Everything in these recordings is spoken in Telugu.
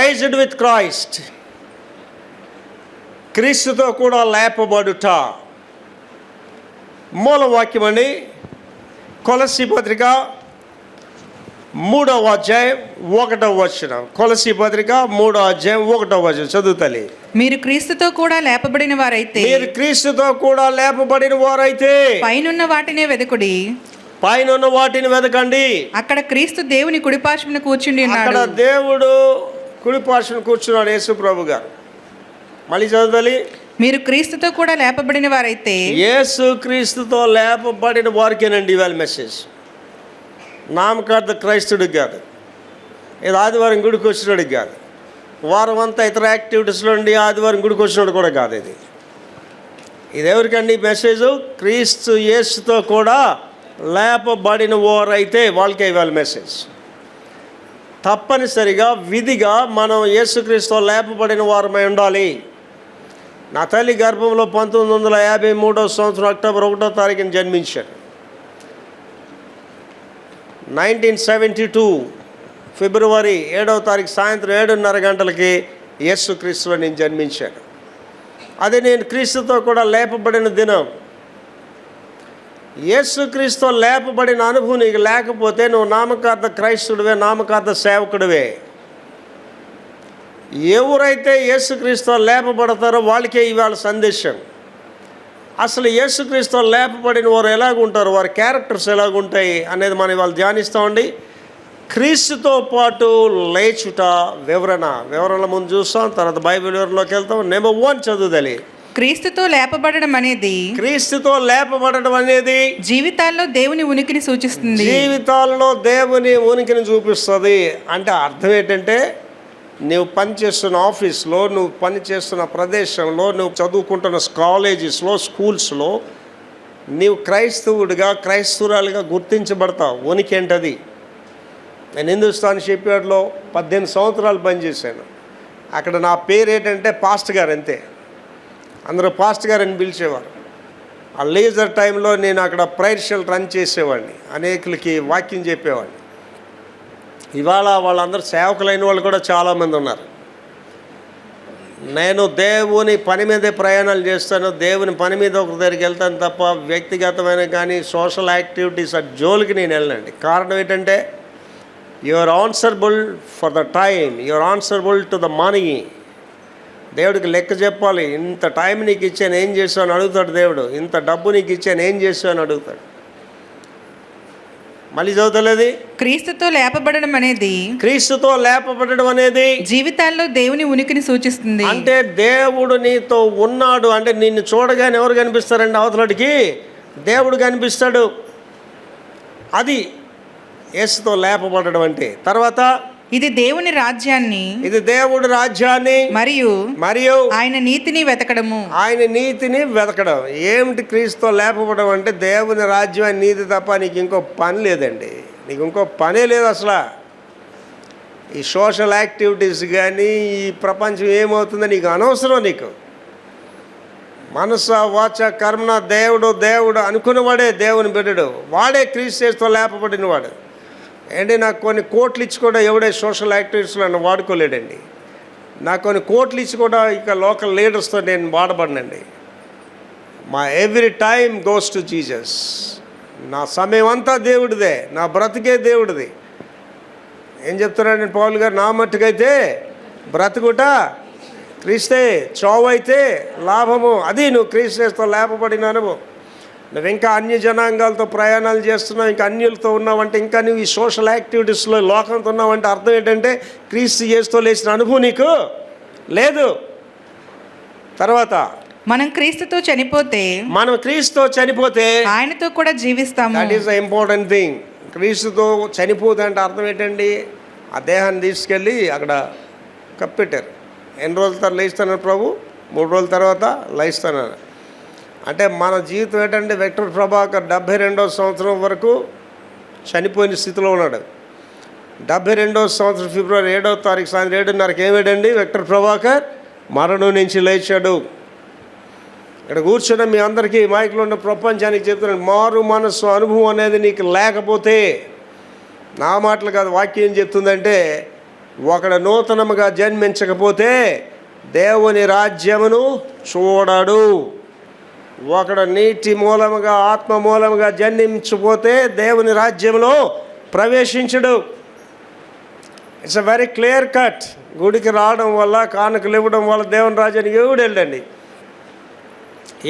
రైజ్డ్ విత్ క్రైస్ట్, క్రీస్తుతో కూడా లేపబడుట. మూలవాక్యం అండి, కొలస్సీ పత్రిక 3వ అధ్యాయం 1వ వచనం. కొలస్సీ పత్రిక 3వ అధ్యాయం 1వ వచనం చదువుతలే. మీరు క్రీస్తుతో కూడా లేపబడిన వారైతే, మీరు క్రీస్తుతో కూడా లేపబడిన వారైతే పైనున్న వాటినే వెదకుడి, పైనున్న వాటిని వెతకండి. అక్కడ క్రీస్తు దేవుని కుడిపార్శ్వన కూర్చుండి అక్కడ ఉన్నాడు. దేవుడు కుడిపార్శ్వన కూర్చున్నాడు, యేసు ప్రభు గారు. మళ్ళీ చదవాలి. మీరు క్రీస్తుతో కూడా లేపబడిన వారైతే, యేసు క్రీస్తుతో లేపబడిన వారికేనండి ఇవాళ మెసేజ్. నామకార్థ క్రైస్తుడికి కాదు, ఇది ఆదివారం గుడికి వచ్చినాడికి కాదు, వారం అంతా ఇతర యాక్టివిటీస్లో ఉండి ఆదివారం గుడికి వచ్చినాడు కూడా కాదు. ఇది ఎవరికండి మెసేజ్? క్రీస్తు యేసుతో కూడా లేపబడిన వారైతే వాళ్ళకే ఇవాళ మెసేజ్. తప్పనిసరిగా విధిగా మనం యేసుక్రీస్తుతో లేపబడిన వారమై ఉండాలి. నా తల్లి గర్భంలో 1953వ సంవత్సరం అక్టోబర్ 1వ తారీఖున జన్మించాను. 1972 ఫిబ్రవరి 7వ తారీఖు సాయంత్రం 7:30 గంటలకి యేసుక్రీస్తులో నేను జన్మించాను. అది నేను క్రీస్తుతో కూడా లేపబడిన దినం. యేసుక్రీస్తుతో లేపబడిన అనుభవం నీకు లేకపోతే నువ్వు నామకార్థ క్రైస్తుడివే, నామకార్థ సేవకుడివే. ఎవరైతే యేసుక్రీస్తుతో లేపబడతారో వాళ్ళకే ఇవాళ సందేశం. అసలు యేసుక్రీస్తుతో లేపబడిన వారు ఎలాగుంటారు, వారి క్యారెక్టర్స్ ఎలాగుంటాయి అనేది మనం ఇవాళ ధ్యానిస్తామండి. క్రీస్తుతో పాటు లేచుట వివరణ ముందు చూస్తాం, తర్వాత బైబిల్ వివరణలోకి వెళ్తాం. నెంబర్ 1 చదువుదలి. క్రీస్తుతో లేపబడడం అనేది, క్రీస్తుతో లేపబడడం అనేది జీవితాల్లో దేవుని ఉనికిని సూచిస్తుంది. జీవితాల్లో దేవుని ఉనికిని చూపిస్తుంది. అంటే అర్థం ఏంటంటే, నువ్వు పనిచేస్తున్న ఆఫీస్లో, నువ్వు పనిచేస్తున్న ప్రదేశంలో, నువ్వు చదువుకుంటున్న కాలేజెస్లో, స్కూల్స్లో నీవు క్రైస్తవుడిగా, క్రైస్తవురాలుగా గుర్తించబడతావు. ఉనికి ఏంటది? నేను హిందుస్థాన్ షిప్యార్డ్లో 18 సంవత్సరాలు పనిచేశాను. అక్కడ నా పేరు ఏంటంటే పాస్టర్ గారు, అంతే. అందరూ పాస్టర్ గారు అని పిలిచేవారు. ఆ లీజర్ టైంలో నేను అక్కడ ప్రేయర్ షెల్ రన్ చేసేవాడిని, అనేకులకి వాక్యం చెప్పేవాడిని. ఇవాళ వాళ్ళందరూ సేవకులైన వాళ్ళు కూడా చాలామంది ఉన్నారు. నేను దేవుని పని మీదే ప్రయాణాలు చేస్తాను, దేవుని పని మీద ఒకరి దగ్గరికి వెళ్తాను తప్ప వ్యక్తిగతమైన కానీ సోషల్ యాక్టివిటీస్ ఆ జోలికి నేను వెళ్ళండి. కారణం ఏంటంటే, you are answerable for the time, you are answerable to the money. దేవుడికి లెక్క చెప్పాలి. ఇంత టైం నీకు ఇచ్చాను, ఏం చేసావు అని అడుగుతాడు దేవుడు. ఇంత డబ్బు నీకు ఇచ్చాను, ఏం చేసావు అని అడుగుతాడు. మళ్ళీ చదువుతలేదు. క్రీస్తుతో లేపబడడం అనేది, క్రీస్తుతో లేపబడడం అనేది జీవితాల్లో దేవుని ఉనికిని సూచిస్తుంది. అంటే దేవుడు నీతో ఉన్నాడు అంటే నిన్ను చూడగానే ఎవరు కనిపిస్తారండి? అవతలడికి దేవుడు కనిపిస్తాడు. అది యేసుతో లేపబడడం అంటే. తర్వాత ఇది దేవుని రాజ్యాన్ని, ఇది దేవుడి రాజ్యాన్ని మరియు ఆయన నీతిని వెతకడము. ఆయన నీతిని వెతకడం. ఏమిటి క్రీస్తుతో లేపబడడం అంటే? దేవుని రాజ్యం, నీతి తప్ప నీకు ఇంకో పని లేదండి. నీకు ఇంకో పనే లేదు అసలు. ఈ సోషల్ యాక్టివిటీస్ కానీ ఈ ప్రపంచం ఏమవుతుందో నీకు అనవసరం. నీకు మనస వాచ కర్మన దేవుడు అనుకున్నవాడే దేవుని బిడ్డడు. వాడే క్రీస్తుతో లేపబడినవాడు. ఏంటి, నాకు కొన్ని కోట్లు ఇచ్చి కూడా ఎవడే సోషల్ యాక్టివిటీస్లో నన్ను వాడుకోలేడండి. నాకు కొన్ని కోట్లు ఇచ్చి కూడా ఇక లోకల్ లీడర్స్తో నేను వాడబడినండి. మా every time goes to Jesus. నా సమయం అంతా దేవుడిదే, నా బ్రతికే దేవుడిది. ఏం చెప్తున్నాడు నేను పౌలు గారు? నా మట్టుకైతే బ్రతుకుట క్రీస్తే, చావు అయితే లాభము. అది నువ్వు క్రీస్తుతో లేపబడిన అనుభవం. నువ్వు ఇంకా అన్య జనాంగాలతో ప్రయాణాలు చేస్తున్నావు, ఇంకా అన్యులతో ఉన్నావంటే, ఇంకా నువ్వు ఈ సోషల్ యాక్టివిటీస్లో లోకంతో ఉన్నావంటే అర్థం ఏంటంటే క్రీస్తు యేసుతో లేచిన అనుభవం నీకు లేదు. తర్వాత మనం క్రీస్తుతో చనిపోతే ఆయనతో కూడా జీవిస్తాము. That is the important thing. క్రీస్తుతో చనిపోతే అంటే అర్థం ఏంటండి? ఆ దేహాన్ని తీసుకెళ్ళి అక్కడ కప్పెట్టారు. ఎన్ని రోజుల తర్వాత లేస్తాను ప్రభు? 3 రోజుల తర్వాత లేస్తానని. అంటే మన జీవితం ఏంటంటే, విక్టర్ ప్రభాకర్ 72వ సంవత్సరం వరకు చనిపోయిన స్థితిలో ఉన్నాడు. 72వ సంవత్సరం ఫిబ్రవరి 7వ తారీఖు సాయంత్రం 7:30కి ఏమేడండి విక్టర్ ప్రభాకర్ మరణం నుంచి లేచాడు. ఇక్కడ కూర్చున్న మీ అందరికీ మైక్లో ఉన్న ప్రపంచానికి చెప్తున్నాను, మారు మనస్సు అనుభవం అనేది నీకు లేకపోతే, నా మాటలు కాదు వాక్యం ఏం చెప్తుందంటే, ఒకడు నూతనముగా జన్మించకపోతే దేవుని రాజ్యమును చూడడు. ఒకడు నీటి మూలముగా ఆత్మ మూలముగా జన్మించకపోతే దేవుని రాజ్యంలో ప్రవేశించడు. It's a very clear cut. గుడికి రావడం వల్ల, కానుకలు ఇవ్వడం వల్ల దేవుని రాజ్యానికి ఎవడు వెళ్ళండి.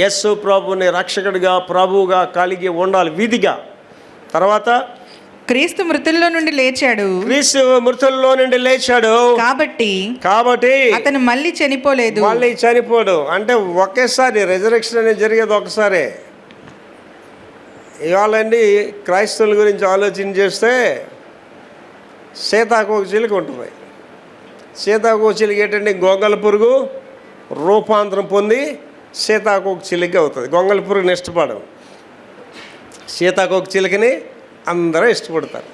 యేసు ప్రభుని రక్షకుడిగా ప్రభువుగా కలిగి ఉండాలి విధిగా. తర్వాత క్రీస్తు మృతుల్లో నుండి లేచాడు, క్రీస్తు మృతుల్లో నుండి లేచాడు కాబట్టి అతను మళ్ళీ చనిపోలేదు. మళ్ళీ చనిపోడు. అంటే ఒకేసారి రెజరెక్షన్ అనేది జరిగేది ఒకసారి. ఇవాళ అండి క్రైస్తవుల గురించి ఆలోచన చేస్తే సీతాకోక చిలుక ఉంటుంది. సీతాకోక చిలుక ఏంటంటే గొంగళ పురుగు రూపాంతరం పొంది సీతాకోక చిలుక అవుతుంది. గొంగళ పురుగుని ఇష్టపడవు, సీతాకోక చిలుకని అందరూ ఇష్టపడతారు.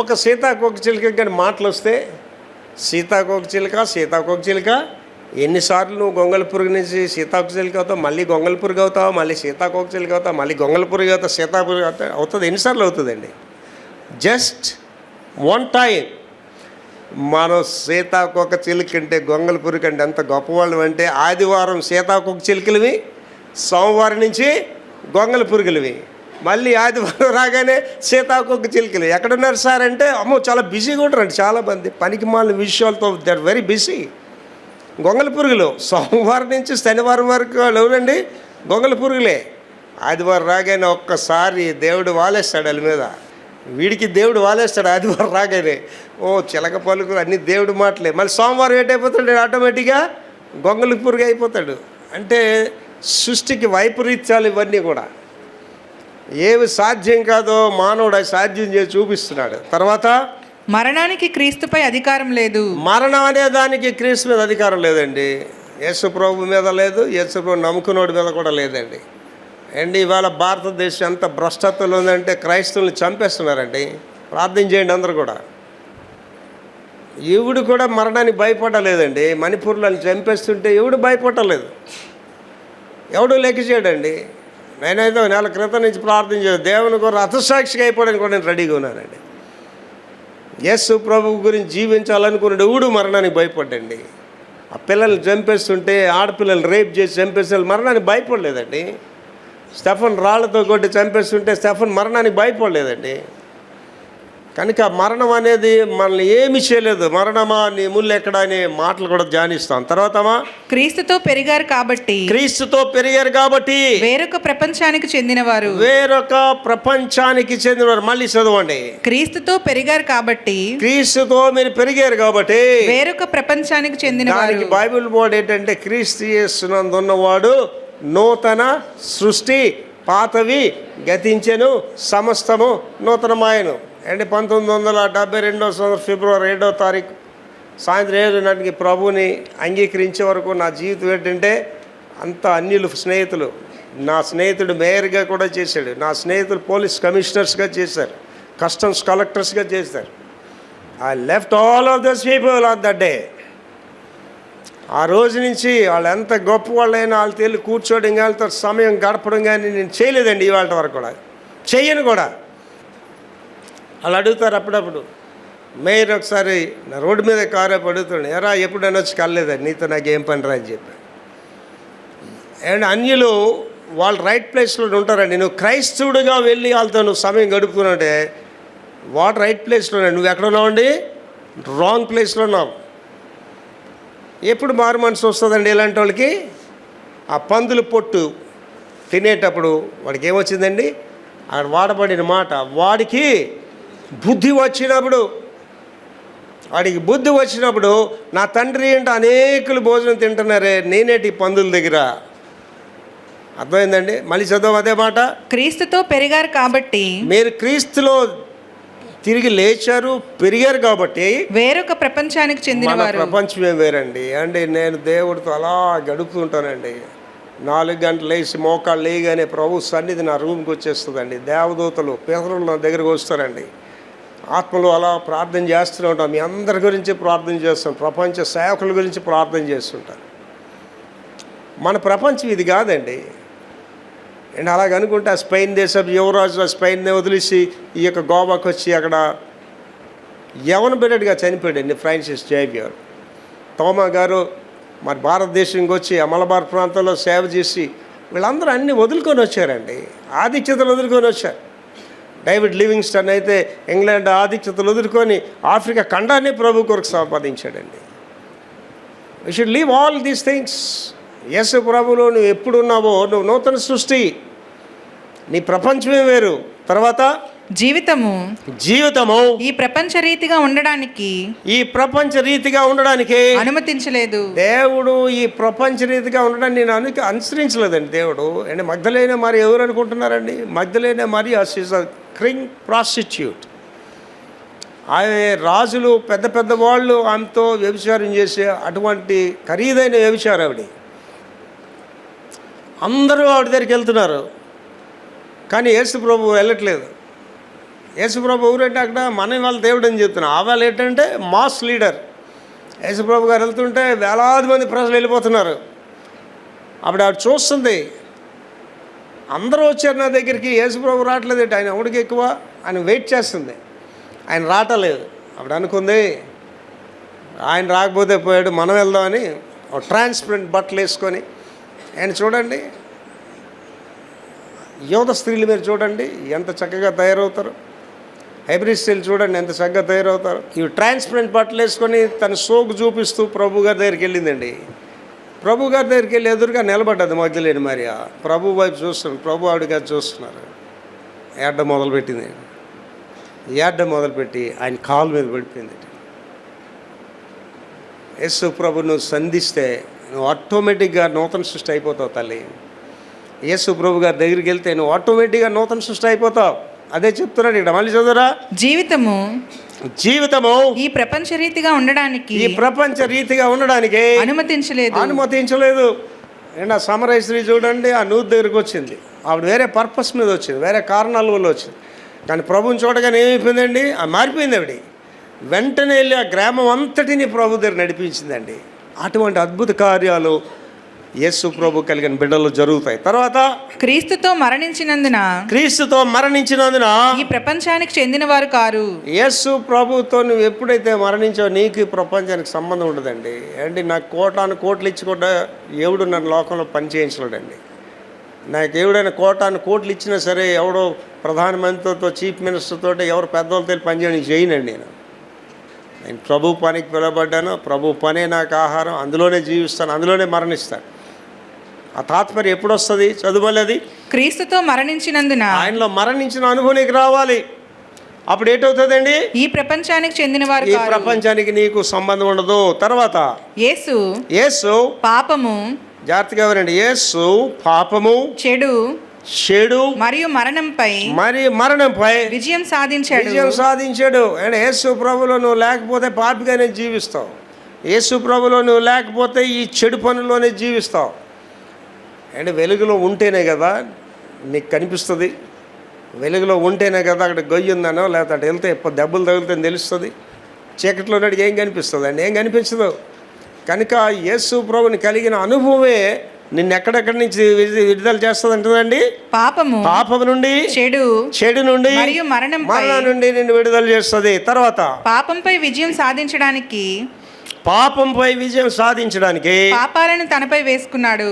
ఒక సీతాకోక చిలుక కానీ మాటలు వస్తే సీతాకోక చిలుక ఎన్నిసార్లు నువ్వు గొంగళ పురుగు నుంచి సీతాకోక చిలుక అవుతావు, మళ్ళీ గొంగళ పురుగు అవుతావు, మళ్ళీ సీతాకోక చిలుక అవుతావు, మళ్ళీ గొంగళ పురుగు అవుతావు, సీతాపురుగు అవుతుంది. ఎన్నిసార్లు అవుతుందండి? Just one time. మనం సీతాకోక చిలుక అంటే గొంగళ పురుగు అంటే ఎంత గొప్పవాళ్ళం అంటే ఆదివారం సీతాకోక చిలుకలవి, సోమవారం నుంచి గొంగళ పురుగులవి, మళ్ళీ ఆదివారం రాగానే సీతాకోక చిలుకలు. ఎక్కడున్నారు సార్ అంటే అమ్మో చాలా బిజీగా ఉంటారండి చాలామంది, పనికి మాలిన విషయాలతో దే ఆర్ వెరీ బిజీ. గొంగళ పురుగులు సోమవారం నుంచి శనివారం వరకు ఎవరండి? గొంగళ పురుగులే. ఆదివారం రాగానే ఒక్కసారి దేవుడు వాలేస్తాడు వాళ్ళ మీద. వీడికి దేవుడు వాలేస్తాడు ఆదివారం రాగానే. ఓ చిలక పలుకులు అన్నీ దేవుడు మాటలే. మళ్ళీ సోమవారం ఏటైపోతాడు? ఆటోమేటిక్గా గొంగళ పురుగు అయిపోతాడు. అంటే సృష్టికి వైపరీత్యాలు ఇవన్నీ కూడా. ఏవి సాధ్యం కాదో మానవుడు అది సాధ్యం చేసి చూపిస్తున్నాడు. తర్వాత మరణానికి క్రీస్తుపై అధికారం లేదు. మరణం అనే దానికి క్రీస్తు మీద అధికారం లేదండి. యేసు ప్రభు మీద లేదు, యేసు ప్రభు నమ్ముకున్నోడి మీద కూడా లేదండి. అండ్ ఇవాళ భారతదేశం ఎంత భ్రష్టత్వంలో ఉందంటే క్రైస్తవుల్ని చంపేస్తున్నారండి. ప్రార్థన చేయండి అందరూ కూడా. ఎవడు కూడా మరణానికి భయపడలేదండి. మణిపూర్లో చంపేస్తుంటే ఎవడు భయపడలేదు, ఎవడు లెక్క చేయడండి. నేనైతే నెల క్రితం నుంచి ప్రార్థన చేయాలి, దేవుని కూడా రథసాక్షిగా అయిపోవడానికి కూడా నేను రెడీగా ఉన్నానండి. యేసు ప్రభు గురించి జీవించాలనుకున్నాడు, ఎవడు మరణానికి భయపడ్డండి. ఆ పిల్లల్ని చంపేస్తుంటే, ఆడపిల్లలు రేప్ చేసి చంపేస్తే మరణానికి భయపడలేదండి. స్టెఫన్ రాళ్లతో కొట్టి చంపేస్తుంటే స్టెఫన్ మరణానికి భయపడలేదండి. కనుక మరణం అనేది మనల్ని ఏమి చేయలేదు. మరణమా నీ ముళ్ళు ఎక్కడ అనే మాటలు కూడా ధ్యానిస్తాం. తర్వాత క్రీస్తుతో పెరిగారు కాబట్టి వేరొక ప్రపంచానికి చెందినవారు. మళ్ళీ చదవండి. క్రీస్తుతో పెరిగారు కాబట్టి, క్రీస్తుతో మీరు పెరిగారు కాబట్టి వేరొక ప్రపంచానికి చెందినవారు. బైబిల్ బోర్డు ఏంటంటే క్రీస్తు యేసునందు ఉన్నవాడు నూతన సృష్టి, పాతవి గతించెను, సమస్తము నూతనమాయను. అంటే 1972 ఫిబ్రవరి 7వ తారీఖు సాయంత్రం 7 నాటికి ప్రభువుని అంగీకరించే వరకు నా జీవితం ఏంటంటే అంత అన్యులు స్నేహితులు. నా స్నేహితుడు మేయర్గా కూడా చేశాడు, నా స్నేహితులు పోలీస్ కమిషనర్స్గా చేశారు, కస్టమ్స్ కలెక్టర్స్గా చేశారు. I left all of those people on that day. ఆ రోజు నుంచి వాళ్ళు ఎంత గొప్ప వాళ్ళైనా వాళ్ళు తెలియ కూర్చోవడం కానీ వాళ్ళతో సమయం గడపడం కానీ నేను చేయలేదండి. ఇవాళ వరకు కూడా చెయ్యను కూడా. వాళ్ళు అడుగుతారు అప్పుడప్పుడు. మేయర్ ఒకసారి నా రోడ్డు మీద కారు అడుగుతాడు, ఎరా ఎప్పుడైనా వచ్చి కలలేదండి నీతో నాకేం పని రా అని చెప్పి. అండ్ అన్యులు వాళ్ళు రైట్ ప్లేస్లో ఉంటారండి. నువ్వు క్రైస్తవుడిగా వెళ్ళి వాళ్ళతో నువ్వు సమయం గడుపుతున్నట్టే వాడు రైట్ ప్లేస్లో ఉన్నాడు, నువ్వు ఎక్కడ ఉన్నావండి? రాంగ్ ప్లేస్లో ఉన్నావు. ఎప్పుడు మారు మనసు వస్తుందండి ఇలాంటి వాళ్ళకి? ఆ పందుల పొట్టు తినేటప్పుడు వాడికి ఏమొచ్చిందండి? అక్కడ వాడబడిన మాట, వాడికి బుద్ధి వచ్చినప్పుడు నా తండ్రి ఏంటో అనేకులు భోజనం తింటున్నారే, నేనేటి పందుల దగ్గర. అర్థమైందండి? మళ్ళీ చదువు అదే మాట. క్రీస్తుతో పెరిగారు కాబట్టి, మీరు క్రీస్తులో తిరిగి లేచారు, పెరిగారు కాబట్టి వేరొక ప్రపంచానికి చెందినవారు. ప్రపంచమే వేరండి. అంటే నేను దేవుడితో అలా గడుపుతుంటానండి. 4 గంటలు లేచి మోకాళ్ళు లేగానే ప్రభు సన్నిధి నా రూమ్కి వచ్చేస్తుందండి. దేవదూతలు పితరులు నా దగ్గరకు వస్తారండి. ఆత్మలో అలా ప్రార్థన చేస్తూనే ఉంటాం. మీ అందరి గురించి ప్రార్థన చేస్తాం, ప్రపంచ సేవకుల గురించి ప్రార్థన చేస్తుంటాను. మన ప్రపంచం ఇది కాదండి. అండ్ అలాగనుకుంటే ఆ స్పెయిన్ దేశం యువరాజు ఆ స్పెయిన్ని వదిలేసి ఈ యొక్క గోవాకి వచ్చి అక్కడ యవన బిడ్డగా చనిపోయాడండి ఫ్రాన్సిస్ జేవియర్. తోమా గారు మరి భారతదేశంకి వచ్చి మలబార్ ప్రాంతంలో సేవ చేసి వీళ్ళందరూ అన్నీ వదులుకొని వచ్చారండి, ఆధిక్యతలు వదులుకొని వచ్చారు. డేవిడ్ లివింగ్స్టన్ అయితే ఇంగ్లాండ్ ఆధిక్యతలు వదులుకొని ఆఫ్రికా ఖండాన్ని ప్రభు కొరకు సంపాదించాడండి. We should leave all these things. యేసు ప్రభులో నువ్వు ఎప్పుడున్నావో నువ్వు నూతన సృష్టి, నీ ప్రపంచమే వేరు. తర్వాత జీవితము ఈ ప్రపంచ రీతిగా ఉండడానికి అనుమతించలేదు. దేవుడు ఈ ప్రపంచ రీతిగా ఉండడానికి నేను అనుసరించలేదండి దేవుడు. అంటే మగ్ధలేనే మరి ఎవరు అనుకుంటున్నారండి? మగ్ధలేనే మరి షీజ్ అ క్రింగ్ ప్రాస్టిట్యూట్. ఆమె రాజులు పెద్ద పెద్ద వాళ్ళు ఆమెతో వ్యభిచారం చేసే అటువంటి ఖరీదైన వ్యభిచారం ఆవిడ. అందరూ ఆవిడ దగ్గరికి వెళ్తున్నారు, కానీ యేసు ప్రభు వెళ్ళట్లేదు. యేసు ప్రభు ఎవరంటే అక్కడ మనం వాళ్ళ దేవుడు అని చెప్తున్నాం. వాళ్ళు ఏంటంటే మాస్ లీడర్. యేసు ప్రభు గారు వెళ్తుంటే వేలాది మంది ప్రజలు వెళ్ళిపోతున్నారు. అప్పుడు ఆవిడ చూస్తుంది, అందరూ వచ్చారు నా దగ్గరికి, యేసు ప్రభు రావట్లేదు, ఆయన ఎవడికి ఎక్కువ ఆయన వెయిట్ చేస్తుంది, ఆయన రావట్లేదు. అప్పుడు అనుకుంది ఆయన రాకపోతే పోయాడు, మనం వెళ్దామని ఒక ట్రాన్స్పరెంట్ బట్టలు వేసుకొని. ఆయన చూడండి, యోధ స్త్రీలు మీరు చూడండి ఎంత చక్కగా తయారవుతారు, హైబ్రిడ్ స్త్రీలు చూడండి ఎంత చక్కగా తయారవుతారు. ఇవి ట్రాన్స్పరెంట్ బట్టలు వేసుకొని తన సోకు చూపిస్తూ ప్రభు గారి దగ్గరికి వెళ్ళిందండి. ప్రభు గారి దగ్గరికి వెళ్ళి ఎదురుగా నిలబడ్డది మగ్ధలేని మరియా. ప్రభు వైపు చూస్తున్నారు, ప్రభు ఆవిడ గారు చూస్తున్నారు. ఏడ్డ మొదలుపెట్టి ఆయన కాలు మీద పడిపోయింది. యేసు ప్రభు నువ్వు సంధిస్తే నువ్వు ఆటోమేటిక్గా నూతన సృష్టి అయిపోతావు తల్లి. యేసు ప్రభు గారి దగ్గరికి వెళ్తే నువ్వు ఆటోమేటిక్గా నూతన సృష్టి అయిపోతావు. అదే చెప్తున్నాడు ఇక్కడ, మళ్ళీ చదువురా. జీవితము ఈ ప్రపంచ రీతిగా ఉండడానికి అనుమతించలేదు. ఏంటో సమరయ స్త్రీ చూడండి, ఆ నూతి దగ్గరికి వచ్చింది. ఆవిడ వేరే పర్పస్ మీద వచ్చింది, వేరే కారణాల వల్ల వచ్చింది. కానీ ప్రభుని చూడగానే ఏమైపోయిందండి, మారిపోయింది ఆవిడ. వెంటనే వెళ్ళి ఆ గ్రామం అంతటిని ప్రభు దగ్గర నడిపించిందండి. అటువంటి అద్భుత కార్యాలు యేసు ప్రభు కలిగిన బిడ్డలు జరుగుతాయి. తర్వాత క్రీస్తుతో మరణించినందున ఈ ప్రపంచానికి చెందినవారు కారు. యేసు ప్రభుతో నువ్వు ఎప్పుడైతే మరణించావో నీకు ఈ ప్రపంచానికి సంబంధం ఉండదండి. ఏంటి నాకు కోట్లు ఇచ్చి కూడా ఎవడు నన్ను లోకంలో పని చేయించలేడండి. నాకు ఎవడైనా కోట్లు ఇచ్చినా సరే, ఎవడో ప్రధానమంత్రితో చీఫ్ మినిస్టర్తో ఎవరు పెద్దవాళ్ళతో పనిచేయడానికి చేయనండి. నేను ప్రభు పనికి పిలవబడ్డాను, ప్రభు పనే నాకు ఆహారం, అందులోనే జీవిస్తాను, అందులోనే మరణిస్తాను. ఆ తాత్పర్యం ఎప్పుడు వస్తుంది? చదువులేదు. క్రీస్తుతో మరణించినందున ఆయనలో మరణించిన అనుభవానికి రావాలి. అప్పుడు ఏంటవుతుందండి? ఈ ప్రపంచానికి చెందినవారు ఈ ప్రపంచానికి నీకు సంబంధం ఉండదు. తర్వాత యేసు పాపము, జాగ్రత్తగా ఎవరండి, యేసు పాపము, చెడు మరియు మరణంపై విజయం సాధించాడు. అంటే యేసు ప్రభులో నువ్వు లేకపోతే పాపిగానే జీవిస్తావు. యేసు ప్రభులో నువ్వు లేకపోతే ఈ చెడు పనుల్లోనే జీవిస్తావు. అంటే వెలుగులో ఉంటేనే కదా నీకు కనిపిస్తుంది. వెలుగులో ఉంటేనే కదా అక్కడ గొయ్యి ఉందనో లేకపోతే అటు వెళ్తే దెబ్బలు తగులుతుందని తెలుస్తుంది. చీకట్లో ఉన్నట్టుగా ఏం కనిపిస్తుంది అండి? ఏం కనిపించదు. కనుక యేసు ప్రభుని కలిగిన అనుభవమే నిన్ను ఎక్కడెక్కడి నుంచి విడుదల చేస్తుంది అంటుందండి. పాపము నుండి, చెడు నుండి, మరణం నుండి నిన్ను విడుదల చేస్తుంది. తర్వాత పాపంపై విజయం సాధించడానికి పాపాలను తనపై వేసుకున్నాడు.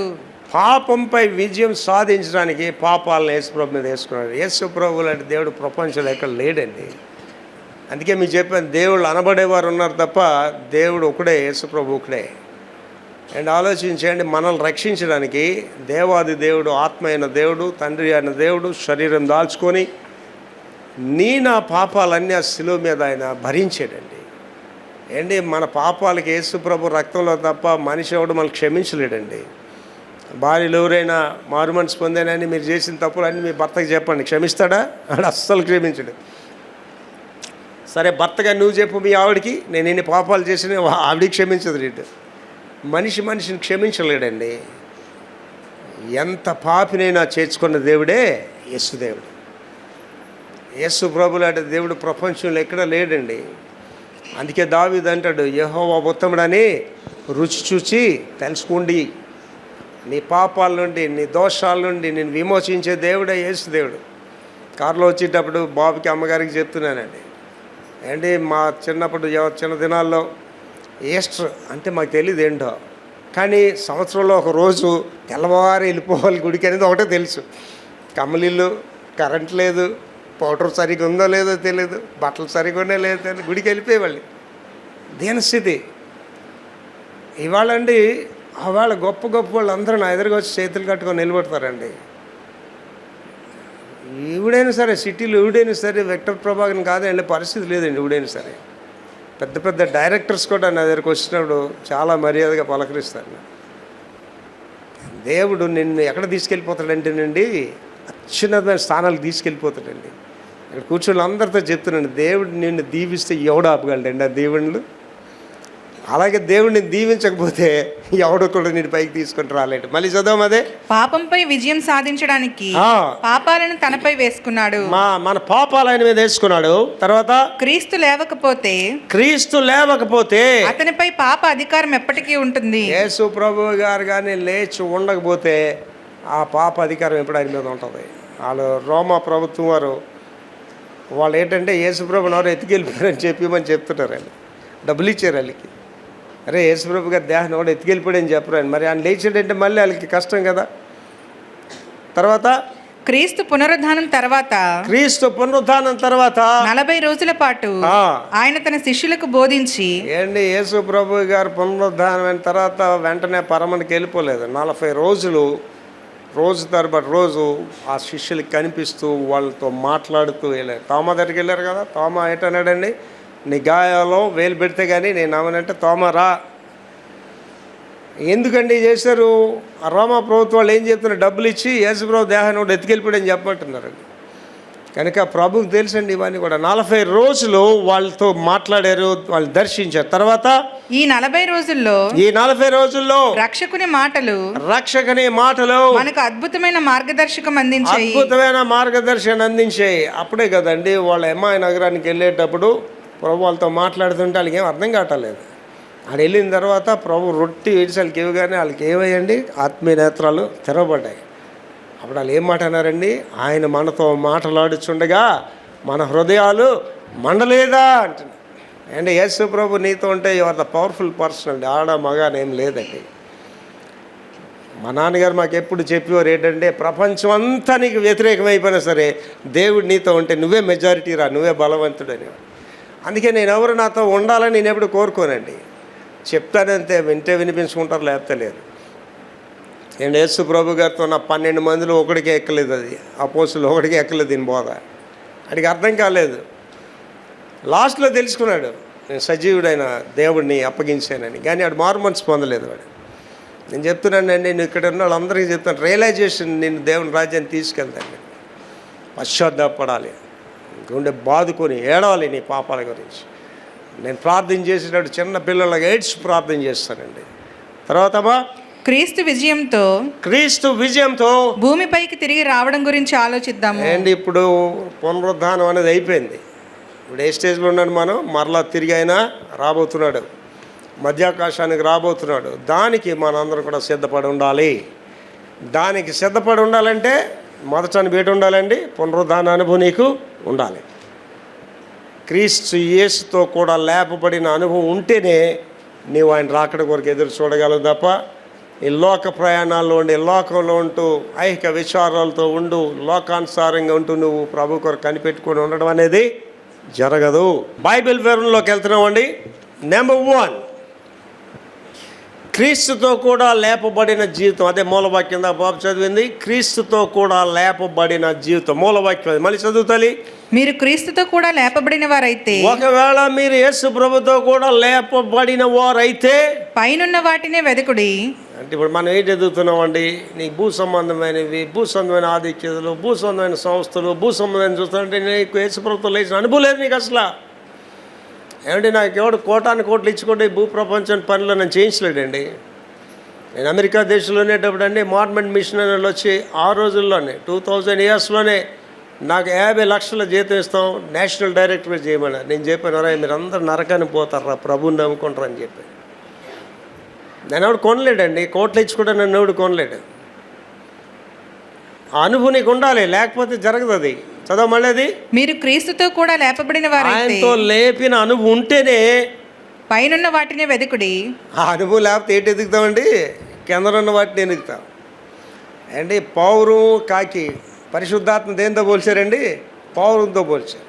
పాపంపై విజయం సాధించడానికి పాపాలను యేసు ప్రభు మీద వేసుకున్నాడు. యేసు ప్రభు లాంటి దేవుడు ప్రపంచంలో ఎక్కడ లేడండి. అందుకే మీకు చెప్పాను, దేవుళ్ళు అనబడేవారు ఉన్నారు తప్ప దేవుడు ఒకడే, యేసు ప్రభు ఒకడే. అండ్ ఆలోచించండి, మనల్ని రక్షించడానికి దేవాది దేవుడు, ఆత్మ అయిన దేవుడు, తండ్రి అయిన దేవుడు శరీరం దాల్చుకొని నా పాపాలన్నీ ఆ శిలువ మీద ఆయన భరించాడండి. ఏంటి, మన పాపాలకి యేసు ప్రభు రక్తంలో తప్ప మనిషి ఎవడు మనల్ని క్షమించలేడండి. భార్యలు ఎవరైనా మారు మనసు పొందేనని మీరు చేసిన తప్పులన్నీ మీ భర్తకి చెప్పండి, క్షమిస్తాడా? ఆడు అస్సలు క్షమించడు. సరే, భర్తగా నువ్వు చెప్పు మీ ఆవిడికి, నేను ఎన్ని పాపాలు చేసిన, ఆవిడికి క్షమించదు. రేటు మనిషిని క్షమించలేడండి. ఎంత పాపినైనా చేర్చుకున్న దేవుడే యేసుదేవుడు. యేసు ప్రభు లాంటి దేవుడు ప్రపంచంలో ఎక్కడా లేడండి. అందుకే దావీదు అంటాడు, యెహోవా ఉత్తముడని రుచి చూచి తెలుసుకోండి. నీ పాపాల నుండి, నీ దోషాల నుండి నేను విమోచించే దేవుడే యేసు దేవుడు. కారులో వచ్చేటప్పుడు బాబుకి అమ్మగారికి చెప్తున్నానండి, ఏంటి మా చిన్నప్పుడు చిన్న దినాల్లో ఈస్టర్ అంటే మాకు తెలియదు ఏంటో, కానీ సంవత్సరంలో ఒక రోజు తెల్లవారు వెళ్ళిపోవాలి గుడికి అనేది ఒకటే తెలుసు. కమ్మలిల్లు, కరెంట్ లేదు, పౌడర్ సరిగ్గా ఉందో లేదో తెలియదు, బట్టలు సరిగ్గా లేదో తెలియదు, గుడికి వెళ్ళిపోయేవాళ్ళు. దీనస్థితి. ఇవాళ అండి ఆవాళ గొప్ప గొప్ప వాళ్ళు అందరూ నా ఎదురుగా వచ్చి చేతులు కట్టుకొని నిలబడతారండి. ఎవడైనా సరే సిటీలో ఎవడైనా సరే విక్టర్ ప్రభాకర్ కాదండి, పరిస్థితి లేదండి. ఎవడైనా సరే పెద్ద పెద్ద డైరెక్టర్స్ కూడా నా దగ్గరికి వచ్చినప్పుడు చాలా మర్యాదగా పలకరిస్తారు. దేవుడు నిన్ను ఎక్కడ తీసుకెళ్ళిపోతాడంటేనండి, అత్యున్నతమైన స్థానాలకు తీసుకెళ్ళిపోతాడండి. ఇక్కడ కూర్చొని అందరితో చెప్తున్నాను, దేవుడు నిన్ను దీవిస్తే ఎవడు ఆపగలడండి ఆ దేవుళ్ళు. అలాగే దేవుడిని దీవించకపోతే ఎవడు కూడా నేను పైకి తీసుకొని రాలేడు. మళ్ళీ చదవం అదే, పాపంపై విజయం సాధించడానికి పాపాలను తనపై వేసుకున్నాడు. మన పాపాలు ఆయన మీద వేసుకున్నాడు. తర్వాత క్రీస్తు లేవకపోతే అతనిపై పాప అధికారం ఎప్పటికీ ఉంటుంది. యేసు ప్రభు గారు కానీ లేచి ఉండకపోతే ఆ పాప అధికారం ఎప్పుడు ఆయన మీద ఉంటుంది. వాళ్ళు రోమా ప్రభుత్వం వారు వాళ్ళు ఏంటంటే యేసు ప్రభుని ఎవరు ఎత్తుకెళ్ళిపోయారని చెప్పమని చెప్తున్నారు. వాళ్ళు డబ్బులు ఇచ్చారు వాళ్ళకి. అరే యేసుప్రభు గారి దేహాన్ని కూడా ఎత్తుకెళ్ళిపోయాడని చెప్పరు ఆయన. మరి ఆయన లేచాడంటే మళ్ళీ వాళ్ళకి కష్టం కదా. తర్వాత క్రీస్తు పునరుద్ధానం తర్వాత 40 రోజుల పాటు ఆయన తన శిష్యులకు బోధించి. ఏంటి యేసు ప్రభు గారు పునరుద్ధానం అయిన తర్వాత వెంటనే పరమనికి వెళ్ళిపోలేదు. 40 రోజులు రోజు తరబడి రోజు ఆ శిష్యులకి కనిపిస్తూ వాళ్ళతో మాట్లాడుతూ వెళ్ళారు. తోమా దగ్గరికి వెళ్ళారు కదా. తోమా ఏంటన్నాడండి, నీ గాయాలో వేలు పెడితే కానీ నేను అవనంటే తోమరా. ఎందుకండి చేశారు? ఆ రోమా ప్రభుత్వం వాళ్ళు ఏం చెప్తున్నారు, డబ్బులు ఇచ్చి యేసుప్రభు దేహాన్ని కూడా ఎత్తుకెళ్ళిపోయాడని చెప్పమంటున్నారు. కనుక ప్రభువుకి తెలుసండి ఇవన్నీ కూడా. 40 రోజులు వాళ్ళతో మాట్లాడారు, వాళ్ళు దర్శించారు. తర్వాత ఈ 40 రోజుల్లో రక్షకుని మాటలు మనకు అద్భుతమైన మార్గదర్శకం అందించాయి. అప్పుడే కదండి వాళ్ళ ఎమ్మాయి నగరానికి వెళ్ళేటప్పుడు ప్రభు వాళ్ళతో మాట్లాడుతుంటే వాళ్ళకి ఏం అర్థం కావట్లేదు. ఆడ వెళ్ళిన తర్వాత ప్రభు రొట్టి వేసి వాళ్ళకి ఇవ్వగానే వాళ్ళకి ఏమయ్యండి, ఆత్మీయ నేత్రాలు తెరవబడ్డాయి. అప్పుడు వాళ్ళు ఏం మాట అన్నారండి, ఆయన మనతో మాట్లాడుచుండగా మన హృదయాలు మండలేదా అంటున్నారు. అంటే యేసు ప్రభు నీతో ఉంటే you are the powerful person అండి. ఆడ మగ ఏం లేదండి. మా నాన్నగారు మాకు ఎప్పుడు చెప్పేవారు ఏంటంటే, ప్రపంచం అంతా నీకు వ్యతిరేకమైపోయినా సరే దేవుడు నీతో ఉంటే నువ్వే మెజారిటీ రా, నువ్వే బలవంతుడు అని. అందుకే నేను ఎవరు నాతో ఉండాలని నేను ఎప్పుడు కోరుకోనండి. చెప్తానంతే, వింటే వినిపించుకుంటారు, లేకపోతే లేదు. నేను యేసు ప్రభు గారితో నా 12 మందిలో ఒకడికే ఎక్కలేదు. అది అపోస్తులు ఒకడికే ఎక్కలేదు దీని బోధ. అడిగి అర్థం కాలేదు. లాస్ట్లో తెలుసుకున్నాడు నేను సజీవుడైన దేవుడిని అప్పగించానని. కానీ వాడు మారు మనసు పొందలేదు. వాడు నేను చెప్తున్నానండి, నేను ఇక్కడ ఉన్న వాళ్ళందరికీ చెప్తాను, రియలైజేషన్ నేను దేవుని రాజ్యాన్ని తీసుకెళ్తాను. పశ్చాత్తాపడాలి, గుండె బాదుకొని ఏడవాలి నీ పాపాల గురించి. నేను ప్రార్థన చేసేటప్పుడు చిన్న పిల్లలకి ఏడ్చి ప్రార్థన చేస్తానండి. తర్వాత క్రీస్తు విజయంతో భూమిపైకి తిరిగి రావడం గురించి ఆలోచిద్దాము. అండ్ ఇప్పుడు పునరుద్ధానం అనేది అయిపోయింది. ఇప్పుడు ఏ స్టేజ్లో ఉన్నాడు మనం? మరలా తిరిగి అయినా రాబోతున్నాడు, మధ్యాకాశానికి రాబోతున్నాడు. దానికి మనందరం కూడా సిద్ధపడి ఉండాలి. దానికి సిద్ధపడి ఉండాలంటే మొదట అనుభూతి ఉండాలండి, పునరుద్ధాన అనుభవం నీకు ఉండాలి. క్రీస్తు యేసుతో కూడా లేపబడిన అనుభవం ఉంటేనే నీవు ఆయన రాకడ కొరకు ఎదురు చూడగలవు తప్ప ఈ లోక ప్రయాణాల్లో ఉండి, లోకంలో ఉంటూ ఐహిక విచారాలతో ఉండు, లోకానుసారంగా ఉంటూ నువ్వు ప్రభు కొరకు కనిపెట్టుకొని ఉండడం అనేది జరగదు. బైబిల్ వివరణలోకి వెళ్తున్నామండి. నెంబర్ 1, క్రీస్తుతో కూడా లేపబడిన జీవితం. అదే మూలవాక్యం దా బాబు చదివింది. క్రీస్తుతో కూడా లేపబడిన జీవితం మూలవాక్యం. మళ్ళీ చదువుతాలి. మీరు క్రీస్తుతో కూడా లేపబడిన వారైతే, ఒకవేళ మీరు యేసు ప్రభుతో కూడా లేపబడిన వారైతే పైనున్న వాటినే వెదకుడి. అంటే ఇప్పుడు మనం ఏంటి ఎదుగుతున్నామండి, నీకు భూ సంబంధమైనవి, భూ సంబంధమైన ఆధిక్యతలు, భూ సంబంధమైన సంస్థలు, భూ సంబంధమైన చూస్తానంటే నీకు యేసు ప్రభుత్వం లేచిన అనుభవం లేదు నీకు అసలు. ఏమంటే నాకు ఎవడు కోట్లు ఇచ్చుకుంటే భూ ప్రపంచం పనిలో నేను చేయించలేడండి. నేను అమెరికా దేశంలో ఉండేటప్పుడు అండి మార్మెంట్ మిషనరీలు వచ్చి ఆ రోజుల్లోనే 2000 ఇయర్స్లోనే నాకు 50 లక్షల జీతం ఇస్తాం, నేషనల్ డైరెక్టర్గా చేయమన్నారు. నేను చెప్పాను, రా మీరు అందరూ నరకానికి పోతారా, ప్రభుని నమ్ముకుంటారు అని చెప్పాను. నేను ఎవడు కొనలేడండి, కోట్లు ఇచ్చుకుంటే నన్ను ఎవడు కొనలేడు. ఆ అనుభవం నీకు ఉండాలి, లేకపోతే జరగదు. అది చదవ మళ్ళీ అది. మీరు క్రీస్తుతో కూడా లేపబడిన వారైతే ఆయనతో లేపిన అనుభవం ఉంటేనే పైనున్న వాటిని వెదకుడి. ఆ అనుభవం లేకపోతే ఏంటి ఎదుగుతామండి? కింద ఉన్న వాటిని ఎదుగుతాం అండి. పౌరం కాకి పరిశుద్ధాత్మ దేంతో పోల్చారండి? పౌరంతో పోల్చారు.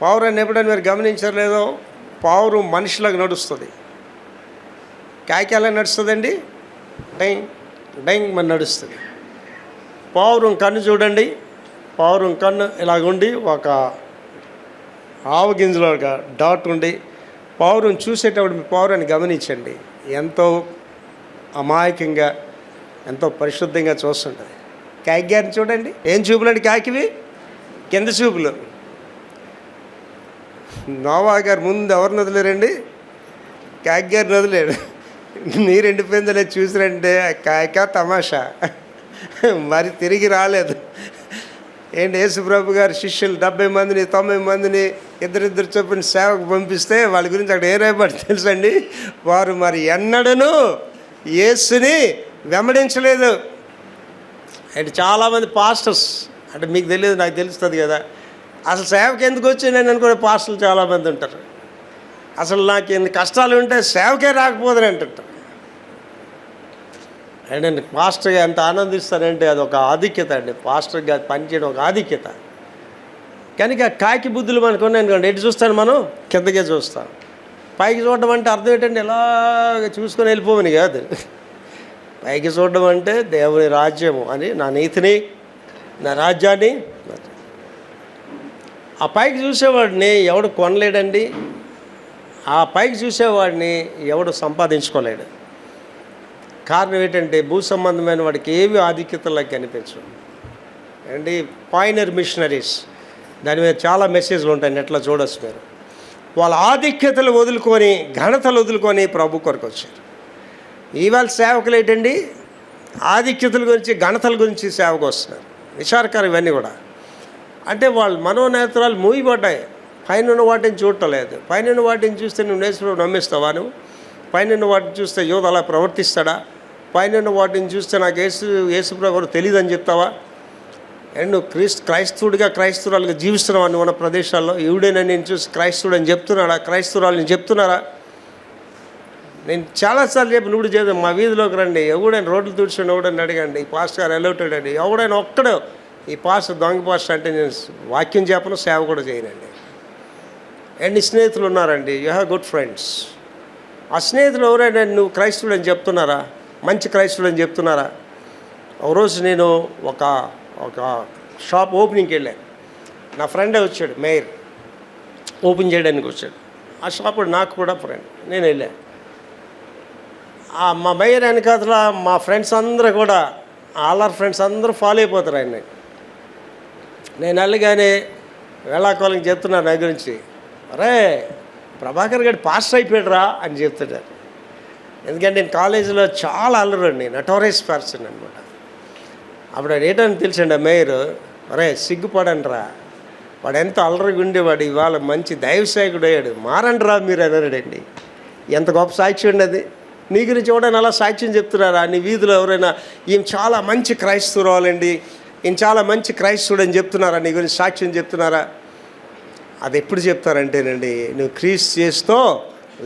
పౌరాన్ని ఎప్పుడైనా మీరు గమనించారు లేదో? పౌరం మనిషిలాగా నడుస్తుంది. కాకి ఎలా నడుస్తుందండి? డైంగ్ డైంగ్ మన నడుస్తుంది. పౌరం కన్ను చూడండి, పౌరం కన్ను ఇలాగుండి ఒక ఆవు గింజలో ఒక డాట్ ఉండి, పౌరం చూసేటప్పుడు మీ పౌరాన్ని గమనించండి, ఎంతో అమాయకంగా ఎంతో పరిశుద్ధంగా చూస్తుంటుంది. కాకి గారిని చూడండి, ఏం చూపులండి కాకివి? కింద చూపులు. నోవా గారు ముందు ఎవరిని వదిలేరండి? కాకి గారిని వదిలేడు. నీరు ఎండిపోయిందలే చూసిరంటే కాక తమాషా మరి తిరిగి రాలేదు. ఏంటి యేసుప్రభు గారు శిష్యులు 70 మందిని 90 మందిని ఇద్దరిద్దరు చొప్పున సేవకు పంపిస్తే వాళ్ళ గురించి అక్కడ ఏ రేపటి తెలుసండి? వారు మరి ఎన్నడను యేసుని వెంబడించలేదు. అంటే చాలామంది పాస్టర్స్, అంటే మీకు తెలియదు నాకు తెలుస్తుంది కదా, అసలు సేవకి ఎందుకు వచ్చి నేను అనుకునే పాస్టర్లు చాలామంది ఉంటారు. అసలు నాకు ఎన్ని కష్టాలు ఉంటే సేవకే రాకపోదని అంటుంటారు. అంటే నేను పాస్టర్గా ఎంత ఆనందిస్తానంటే అది ఒక ఆధిక్యత అండి. పాస్టర్గా పనిచేయడం ఒక ఆధిక్యత. కనుక కాకి బుద్ధులు మనకు ఉన్నాయి అనుకోండి, ఎటు చూస్తాను మనం? కిందకే చూస్తాం. పైకి చూడడం అంటే అర్థం ఏంటంటే ఇలాగ చూసుకొని వెళ్ళిపోవని కాదు. పైకి చూడడం అంటే దేవుని రాజ్యము అని, నా నీతిని నా రాజ్యాన్ని. ఆ పైకి చూసేవాడిని ఎవడు కొనలేడండి. ఆ పైకి చూసేవాడిని ఎవడు సంపాదించుకోలేడు. కారణం ఏంటంటే భూ సంబంధమైన వాడికి ఏవి ఆధిక్యతలకు కనిపించవు అండి. పాయినర్ మిషనరీస్, దాని మీద చాలా మెసేజ్లు ఉంటాయి, నెట్లో చూడొచ్చు మీరు. వాళ్ళ ఆధిక్యతలు వదులుకొని ఘనతలు వదులుకొని ప్రభు కొరకు వచ్చారు. ఇవాళ సేవకులు ఏంటండి? ఆధిక్యతల గురించి ఘనతల గురించి సేవకు వస్తున్నారు. విచారకరం ఇవన్నీ కూడా. అంటే వాళ్ళు మనోనేత్రాలు మూయబడ్డాయి. పైన వాటిని చూడటలేదు. పైన వాటిని చూస్తే నువ్వు యేసుప్రభు నమ్మిస్తావా? నువ్వు పైన వాటిని చూస్తే యోధ అలా ప్రవర్తిస్తాడా? పైన వాటిని చూస్తే నాకు యేసుప్రభు తెలియదని చెప్తావా? అండ్ నువ్వు క్రైస్తవుడిగా క్రైస్తవురాలుగా జీవిస్తున్నావా? నువ్వు ఉన్న ప్రదేశాల్లో ఎవడైనా నేను చూసి క్రైస్తవుడు అని చెప్తున్నాడా? క్రైస్తవురాలని చెప్తున్నారా? నేను చాలాసార్లు చెప్పి నువ్వు చేద్దాం, మా వీధిలోకి రండి, ఎవడైనా రోడ్లు తుడిచండి, ఎవడని అడగండి, ఈ పాస్టర్ గారు ఎలౌటెడ్ అండి, ఎవడైనా ఒక్కడే ఈ పాస్టర్ దొంగ పాస్టర్ అంటే నేను వాక్యం చెప్పను, సేవ కూడా చేయనండి. అండ్ నీ స్నేహితులు ఉన్నారండి, యూ హ్యావ్ గుడ్ ఫ్రెండ్స్. ఆ స్నేహితులు ఎవరైనా నువ్వు క్రైస్తవుడు అని చెప్తున్నారా? మంచి క్రైస్తవుడు అని చెప్తున్నారా? ఒకరోజు నేను ఒక షాప్ ఓపెనింగ్కి వెళ్ళాను. నా ఫ్రెండే వచ్చాడు, మేయర్ ఓపెన్ చేయడానికి వచ్చాడు. ఆ షాప్ నాకు కూడా ఫ్రెండ్. నేను వెళ్ళాను. మా మేయర్ వెనకాతల మా ఫ్రెండ్స్ అందరూ కూడా, ఆల్ఆర్ ఫ్రెండ్స్ అందరూ ఫాలో అయిపోతారు ఆయన. నేను వెళ్ళగానే వేళాకోళంకి చెప్తున్నాను నా గురించి, అరే ప్రభాకర్ గారు పాస్టర్ అయిపోయాడురా అని చెప్తున్నాడు. ఎందుకంటే నేను కాలేజీలో చాలా అల్లరండి, నటోరియస్ పర్సన్ అనమాట. అప్పుడు ఆయన ఏంటని తెలిసండి ఆ మేయర్, అరే సిగ్గుపడండి రా, వాడు ఎంత అల్లరిగా ఉండేవాడు, ఇవాళ మంచి దైవసేవకుడు అయ్యాడు, మారండి రా మీరు అన్నాడండి. ఎంత గొప్ప సాక్షి ఉండేది. నీ గురించి ఎవడైనా అలా సాక్ష్యం చెప్తున్నారా? నీ వీధిలో ఎవరైనా ఈయన చాలా మంచి క్రైస్తవురాలండి, ఈయన చాలా మంచి క్రైస్తవుడు అని చెప్తున్నారా? నీ గురించి సాక్ష్యం చెప్తున్నారా? అది ఎప్పుడు చెప్తారంటేనండి, నువ్వు క్రీస్తు చేస్తూ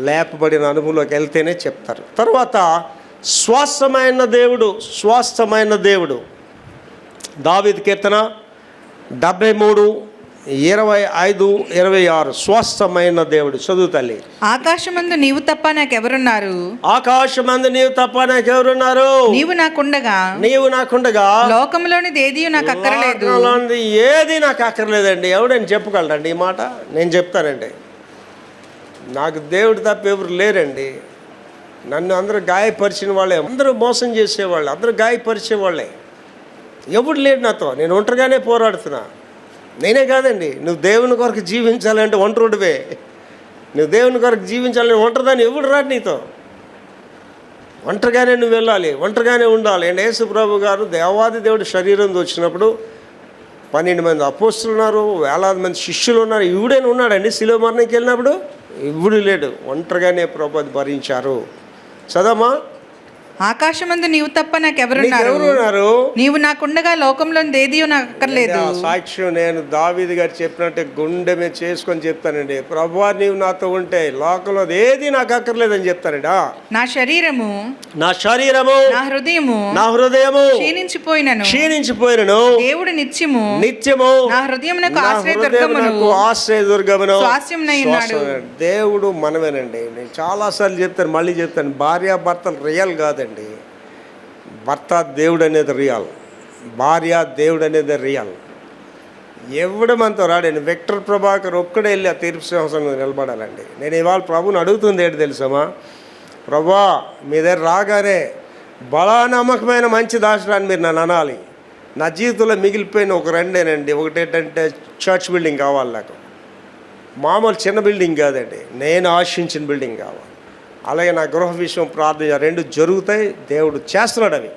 లేపబడిన అనుభవంలోకి వెళ్తేనే చెప్తారు. తర్వాత స్వాస్థమైన దేవుడు దావీదు కీర్తన 73:25-26 స్వాస్థమైన దేవుడు. చదువు తల్లి. ఆకాశమందు నీవు తప్ప నాకెవరున్నారు? ఆకాశమందు నీవు తప్ప నాకెవరున్నారు? నీవు నాకుండగా లోకంలోనిది ఏది నాకు అక్కర్లేదు. ఏది నాకు అక్కర్లేదండి. ఎవడని చెప్పగలరండి ఈ మాట? నేను చెప్తానండి. నాకు దేవుడు తప్ప ఎవరు లేరండి. నన్ను అందరూ గాయపరిచిన వాళ్ళే, అందరూ మోసం చేసేవాళ్ళు, అందరూ గాయపరిచేవాళ్ళే. ఎవడు లేడు నాతో. నేను ఒంటరిగానే పోరాడుతున్నా. నేనే కాదండి, నువ్వు దేవుని కొరకు జీవించాలంటే ఒంటరివే. నువ్వు దేవుని కొరకు జీవించాలని ఒంటరిదాన్ని ఎవడు రాడు నీతో. ఒంటరిగానే నువ్వు వెళ్ళాలి, ఒంటరిగానే ఉండాలి. అండ్ యేసు ప్రభు గారు దేవాది దేవుడు శరీరంతో వచ్చినప్పుడు 12 మంది అపోస్తులు ఉన్నారు, వేలాది మంది శిష్యులు ఉన్నారు. ఇవిడైనా ఉన్నాడండి శిలువ మరణంకి వెళ్ళినప్పుడు? ఇవ్వుడు లేడు. ఒంటరిగానే ప్రభు భరించారు. చదమ్మా ఆకాశమందు నీవు తప్ప నాకెవరున్నారు? నీకెవరున్నారు? నీవు నాకుండగా లోకంలో దేదియో నాకు అక్కర్లేదు. ఆ సాక్ష్యం నేను దావీదు గారు చెప్పినట్టే గుండె మీద చేసుకొని చెప్తానండి. ప్రభువా నీవు నాతో ఉంటే లోకంలో ఏది నాకు అక్కర్లేదని చెప్తానండి. నా శరీరము నా శరీరము నా హృదయము క్షీణించిపోయినను దేవుడు నిత్యము నా హృదయమునకు ఆశ్రయ దుర్గమును స్వాస్యమునై ఉన్నాడు. దేవుడు మనమేనండి. నేను చాలాసార్లు చెప్తాను, మళ్ళీ చెప్తాను, భార్యాభర్తలు రియల్ కాదండి. భర్త దేవుడు అనేది రియల్, భార్య దేవుడు అనేది రియల్. ఎవడు మనతో రాడండి. విక్టర్ ప్రభాకర్ ఒక్కడే వెళ్ళి ఆ తీర్పు సింహాసనం నిలబడాలండి. నేను ఇవాళ ప్రభుని అడుగుతుంది ఏంటి తెలుసామా? ప్రభా మీ దగ్గర రాగానే బలా నమ్మకమైన మంచి దాసురాన్ని మీరు నన్ను అనాలి. నా జీవితంలో మిగిలిపోయిన ఒక రెండేనండి. ఒకటి ఏంటంటే చర్చ్ బిల్డింగ్ కావాలి నాకు, మామూలు చిన్న బిల్డింగ్ కాదండి, నేను ఆశించిన బిల్డింగ్ కావాలి. అలాగే నా గృహ విషయం ప్రార్థన, రెండు జరుగుతాయి, దేవుడు చేస్తున్నాడు అవి.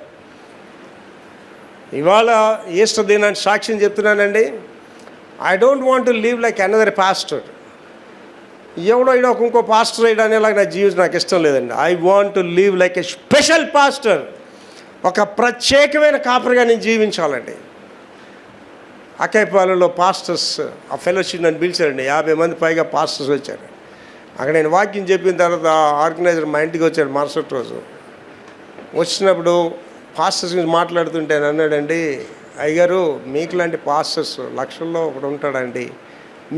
ఇవాళ ఈస్టర్ దినాన్ని సాక్ష్యం చెప్తున్నానండి. I don't want to live like another pastor. ఎవడో ఇంకో పాస్టర్ అయ్యడానికి నా జీవితం నాకు ఇష్టం లేదండి. I want to live like a special pastor. ఒక ప్రత్యేకమైన కాపరిగా నేను జీవించాలండి. అక్కైపాలెంలో పాస్టర్స్ ఆ ఫెలోషిప్ నన్ను పిలిచారండి. 50 మంది పైగా పాస్టర్స్ వచ్చారు. అక్కడ నేను వాక్యం చెప్పిన తర్వాత ఆర్గనైజర్ మా ఇంటికి వచ్చాడు మరుసటి రోజు. వచ్చినప్పుడు పాస్టర్స్ గురించి మాట్లాడుతుంటే అన్నాడండి, అయ్యగారు మీకు లాంటి పాస్టర్స్ లక్షల్లో ఒకడు ఉంటాడండి,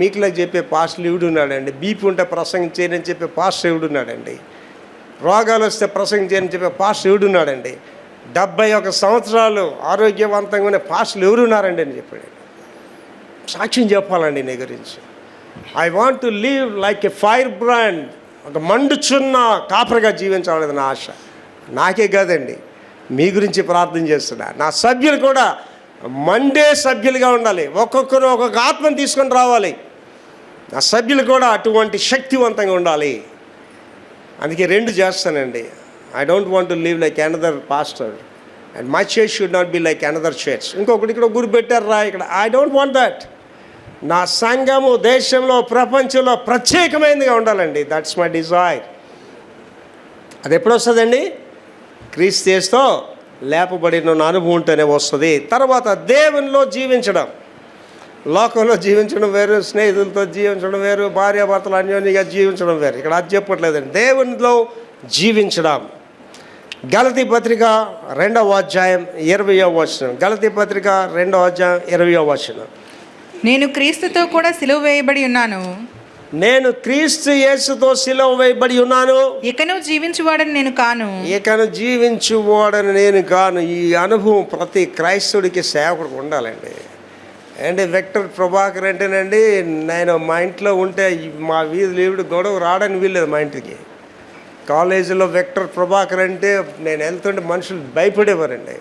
మీకులా చెప్పే పాస్టర్ ఎవడు ఉన్నాడండి, బీపీ ఉంటే ప్రసంగం చేయని చెప్పే పాస్టర్ ఎవడున్నాడండి, రోగాలు వస్తే ప్రసంగం చేయని చెప్పే పాస్టర్ ఎవడున్నాడండి, 71 సంవత్సరాలు ఆరోగ్యవంతంగా ఉన్న పాస్టర్లు ఎవరున్నారండి అని చెప్పాడు. సాక్ష్యం చెప్పాలండి నీ గురించి. I want to live like a fire brand. ఒక మండుచున్న కాపరిగా జీవించాలనేది నా ఆశ. నాకే కాదండి, మీ గురించి ప్రార్థన చేస్తున్నా. నా సభ్యులు కూడా మండే సభ్యులుగా ఉండాలి. ఒక్కొక్కరు ఒక్కొక్క ఆత్మను తీసుకొని రావాలి. నా సభ్యులు కూడా అటువంటి శక్తివంతంగా ఉండాలి. అందుకే రెండు చేస్తానండి. I don't want to live like another pastor and my church should not be like another church. ఇంకొకటి ఇక్కడ గురి పెట్టారు రా ఇక్కడ. I don't want that. నా సంఘము దేశంలో ప్రపంచంలో ప్రత్యేకమైనదిగా ఉండాలండి. That's my Dzire. అది ఎప్పుడు వస్తుందండి? క్రీస్తు యేసుతో లేపబడిన అనుభవం ఉంటేనే వస్తుంది. తర్వాత దేవునిలో జీవించడం. లోకంలో జీవించడం వేరు, స్నేహితులతో జీవించడం వేరు, భార్యాభర్తలు అన్యోన్యంగా జీవించడం వేరు. ఇక్కడ అది చెప్పట్లేదండి. దేవునిలో జీవించడం. గలతీ పత్రిక 2వ అధ్యాయం 20వ వచనం. గలతీ పత్రిక 2వ అధ్యాయం 20వ వచనం. నేను క్రీస్తుతో కూడా సిలువ వేయబడి ఉన్నాను. నేను క్రీస్తు యేసుతో సిలువ వేయబడి ఉన్నాను. ఇకను జీవించువాడని నేను కాను. ఇకను జీవించువాడని నేను కాను. ఈ అనుభవం ప్రతి క్రైస్తవుడికి సేవకుడికి ఉండాలండి. అండ్ విక్టర్ ప్రభాకర్ అంటేనండి, నేను మా ఇంట్లో ఉంటే మా వీధి లేవుడు గొడవ రావడానికి వీల్లేదు మా ఇంటికి. కాలేజీలో విక్టర్ ప్రభాకర్ అంటే నేను వెళ్తుంటే మనుషులు భయపడేవారండి.